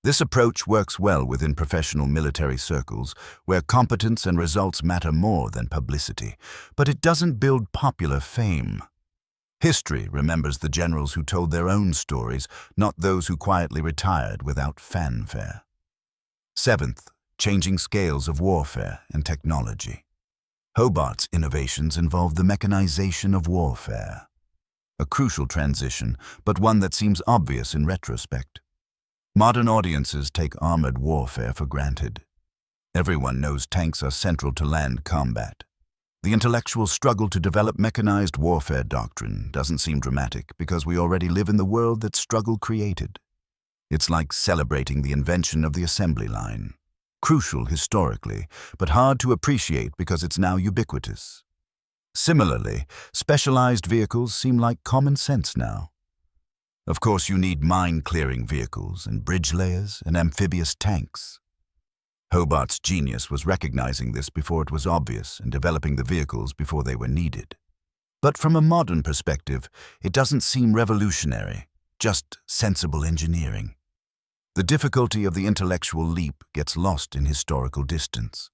This approach works well within professional military circles, where competence and results matter more than publicity, but it doesn't build popular fame. History remembers the generals who told their own stories, not those who quietly retired without fanfare. Seventh, changing scales of warfare and technology. Hobart's innovations involved the mechanization of warfare. A crucial transition, but one that seems obvious in retrospect. Modern audiences take armored warfare for granted. Everyone knows tanks are central to land combat. The intellectual struggle to develop mechanized warfare doctrine doesn't seem dramatic because we already live in the world that struggle created. It's like celebrating the invention of the assembly line. Crucial historically, but hard to appreciate because it's now ubiquitous. Similarly, specialized vehicles seem like common sense now. Of course, you need mine-clearing vehicles and bridge layers and amphibious tanks. Hobart's genius was recognizing this before it was obvious and developing the vehicles before they were needed. But from a modern perspective, it doesn't seem revolutionary, just sensible engineering. The difficulty of the intellectual leap gets lost in historical distance.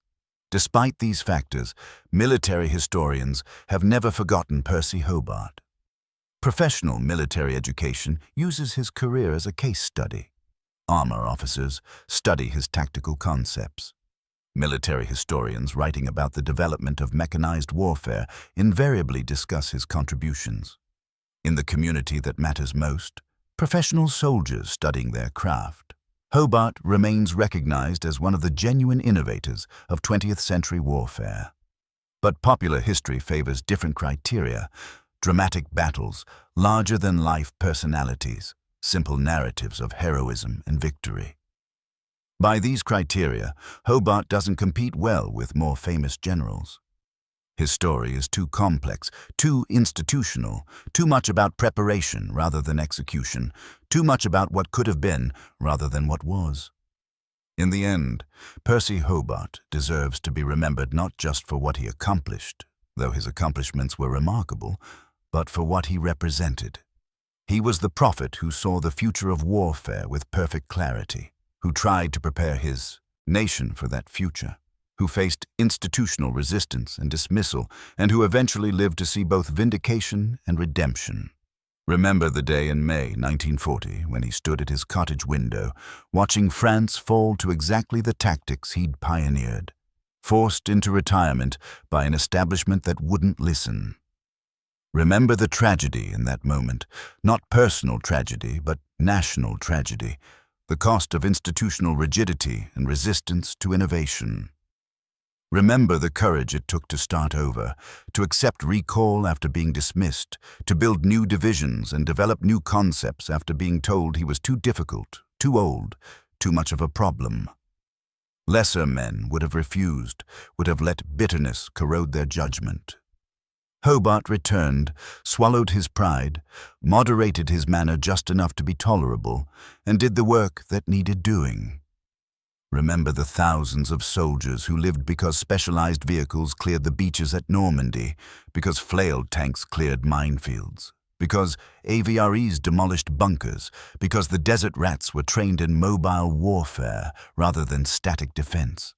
Despite these factors, military historians have never forgotten Percy Hobart. Professional military education uses his career as a case study. Armor officers study his tactical concepts. Military historians writing about the development of mechanized warfare invariably discuss his contributions. In the community that matters most, professional soldiers studying their craft, Hobart remains recognized as one of the genuine innovators of 20th century warfare. But popular history favors different criteria: dramatic battles, larger-than-life personalities, simple narratives of heroism and victory. By these criteria, Hobart doesn't compete well with more famous generals. His story is too complex, too institutional, too much about preparation rather than execution, too much about what could have been rather than what was. In the end, Percy Hobart deserves to be remembered not just for what he accomplished, though his accomplishments were remarkable, but for what he represented. He was the prophet who saw the future of warfare with perfect clarity, who tried to prepare his nation for that future. who faced institutional resistance and dismissal, and who eventually lived to see both vindication and redemption. Remember the day in May 1940 when he stood at his cottage window, watching France fall to exactly the tactics he'd pioneered, forced into retirement by an establishment that wouldn't listen. Remember the tragedy in that moment, not personal tragedy, but national tragedy, the cost of institutional rigidity and resistance to innovation. Remember the courage it took to start over, to accept recall after being dismissed, to build new divisions and develop new concepts after being told he was too difficult, too old, too much of a problem. Lesser men would have refused, would have let bitterness corrode their judgment. Hobart returned, swallowed his pride, moderated his manner just enough to be tolerable, and did the work that needed doing. Remember the thousands of soldiers who lived because specialized vehicles cleared the beaches at Normandy, because flail tanks cleared minefields, because AVREs demolished bunkers, because the desert rats were trained in mobile warfare rather than static defense.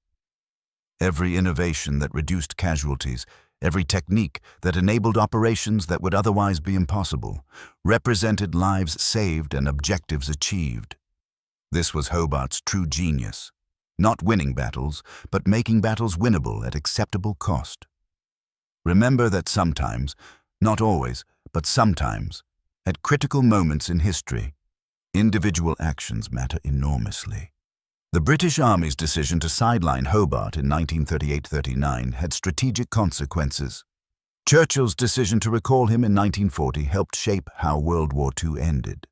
Every innovation that reduced casualties, every technique that enabled operations that would otherwise be impossible, represented lives saved and objectives achieved. This was Hobart's true genius. Not winning battles, but making battles winnable at acceptable cost. Remember that sometimes, not always, but sometimes, at critical moments in history, individual actions matter enormously. The British Army's decision to sideline Hobart in 1938-39 had strategic consequences. Churchill's decision to recall him in 1940 helped shape how World War II ended.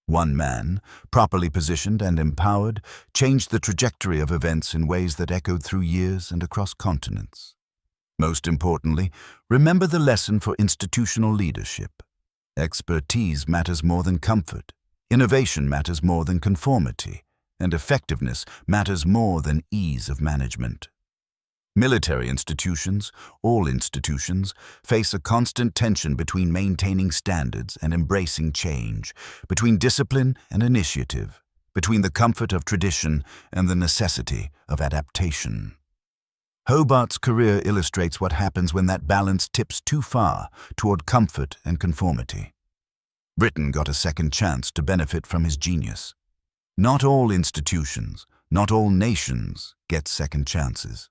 One man, properly positioned and empowered, changed the trajectory of events in ways that echoed through years and across continents. Most importantly, remember the lesson for institutional leadership. Expertise matters more than comfort, innovation matters more than conformity, and effectiveness matters more than ease of management. Military institutions, all institutions, face a constant tension between maintaining standards and embracing change, between discipline and initiative, between the comfort of tradition and the necessity of adaptation. Hobart's career illustrates what happens when that balance tips too far toward comfort and conformity. Britain got a second chance to benefit from his genius. Not all institutions, not all nations get second chances.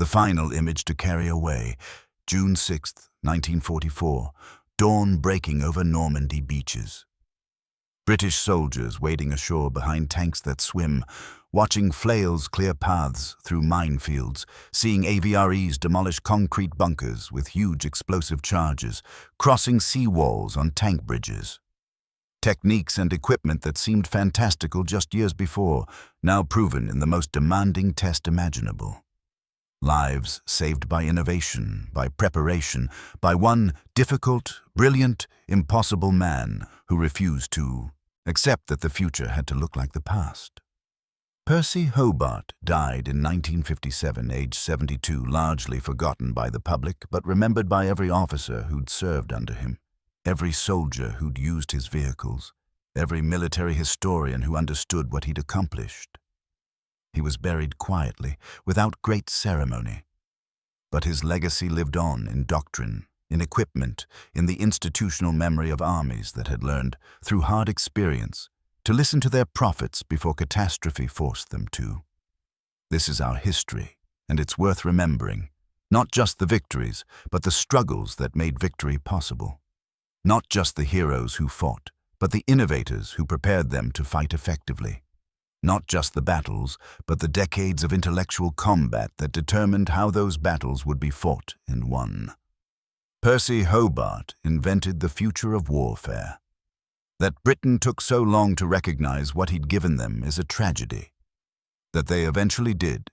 The final image to carry away, June 6, 1944, dawn breaking over Normandy beaches. British soldiers wading ashore behind tanks that swim, watching flails clear paths through minefields, seeing AVREs demolish concrete bunkers with huge explosive charges, crossing sea walls on tank bridges. Techniques and equipment that seemed fantastical just years before, now proven in the most demanding test imaginable. Lives saved by innovation, by preparation, by one difficult, brilliant, impossible man who refused to accept that the future had to look like the past. Percy Hobart died in 1957, aged 72, largely forgotten by the public, but remembered by every officer who'd served under him, every soldier who'd used his vehicles, every military historian who understood what he'd accomplished. He was buried quietly, without great ceremony. But his legacy lived on in doctrine, in equipment, in the institutional memory of armies that had learned, through hard experience, to listen to their prophets before catastrophe forced them to. This is our history, and it's worth remembering, not just the victories, but the struggles that made victory possible. Not just the heroes who fought, but the innovators who prepared them to fight effectively. Not just the battles, but the decades of intellectual combat that determined how those battles would be fought and won. Percy Hobart invented the future of warfare. That Britain took so long to recognize what he'd given them is a tragedy. That they eventually did,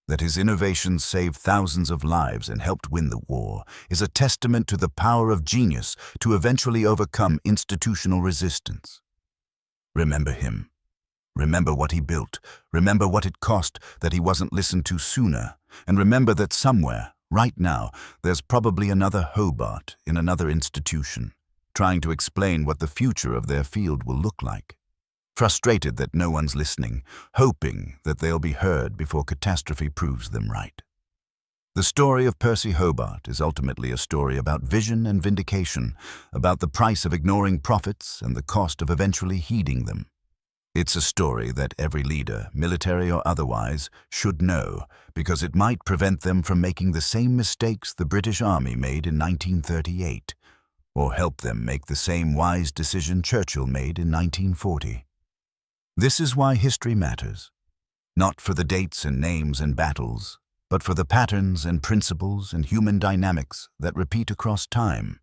that his innovations saved thousands of lives and helped win the war, is a testament to the power of genius to eventually overcome institutional resistance. Remember him. Remember what he built, remember what it cost that he wasn't listened to sooner, and remember that somewhere, right now, there's probably another Hobart in another institution, trying to explain what the future of their field will look like. frustrated that no one's listening, hoping that they'll be heard before catastrophe proves them right. The story of Percy Hobart is ultimately a story about vision and vindication, about the price of ignoring prophets and the cost of eventually heeding them. It's a story that every leader, military or otherwise, should know, because it might prevent them from making the same mistakes the British Army made in 1938, or help them make the same wise decision Churchill made in 1940. This is why history matters, not for the dates and names and battles, but for the patterns and principles and human dynamics that repeat across time.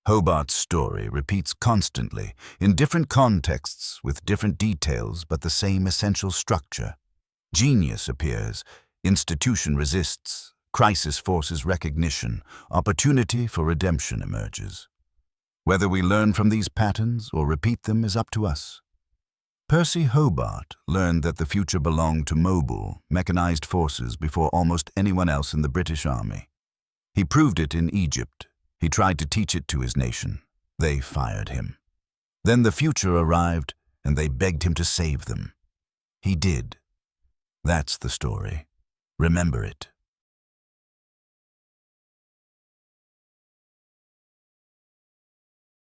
Hobart's story repeats constantly, in different contexts, with different details, but the same essential structure. Genius appears, institution resists, crisis forces recognition, opportunity for redemption emerges. Whether we learn from these patterns or repeat them is up to us. Percy Hobart learned that the future belonged to mobile, mechanized forces before almost anyone else in the British Army. He proved it in Egypt. He tried to teach it to his nation. They fired him. Then the future arrived, and they begged him to save them. He did. That's the story. Remember it.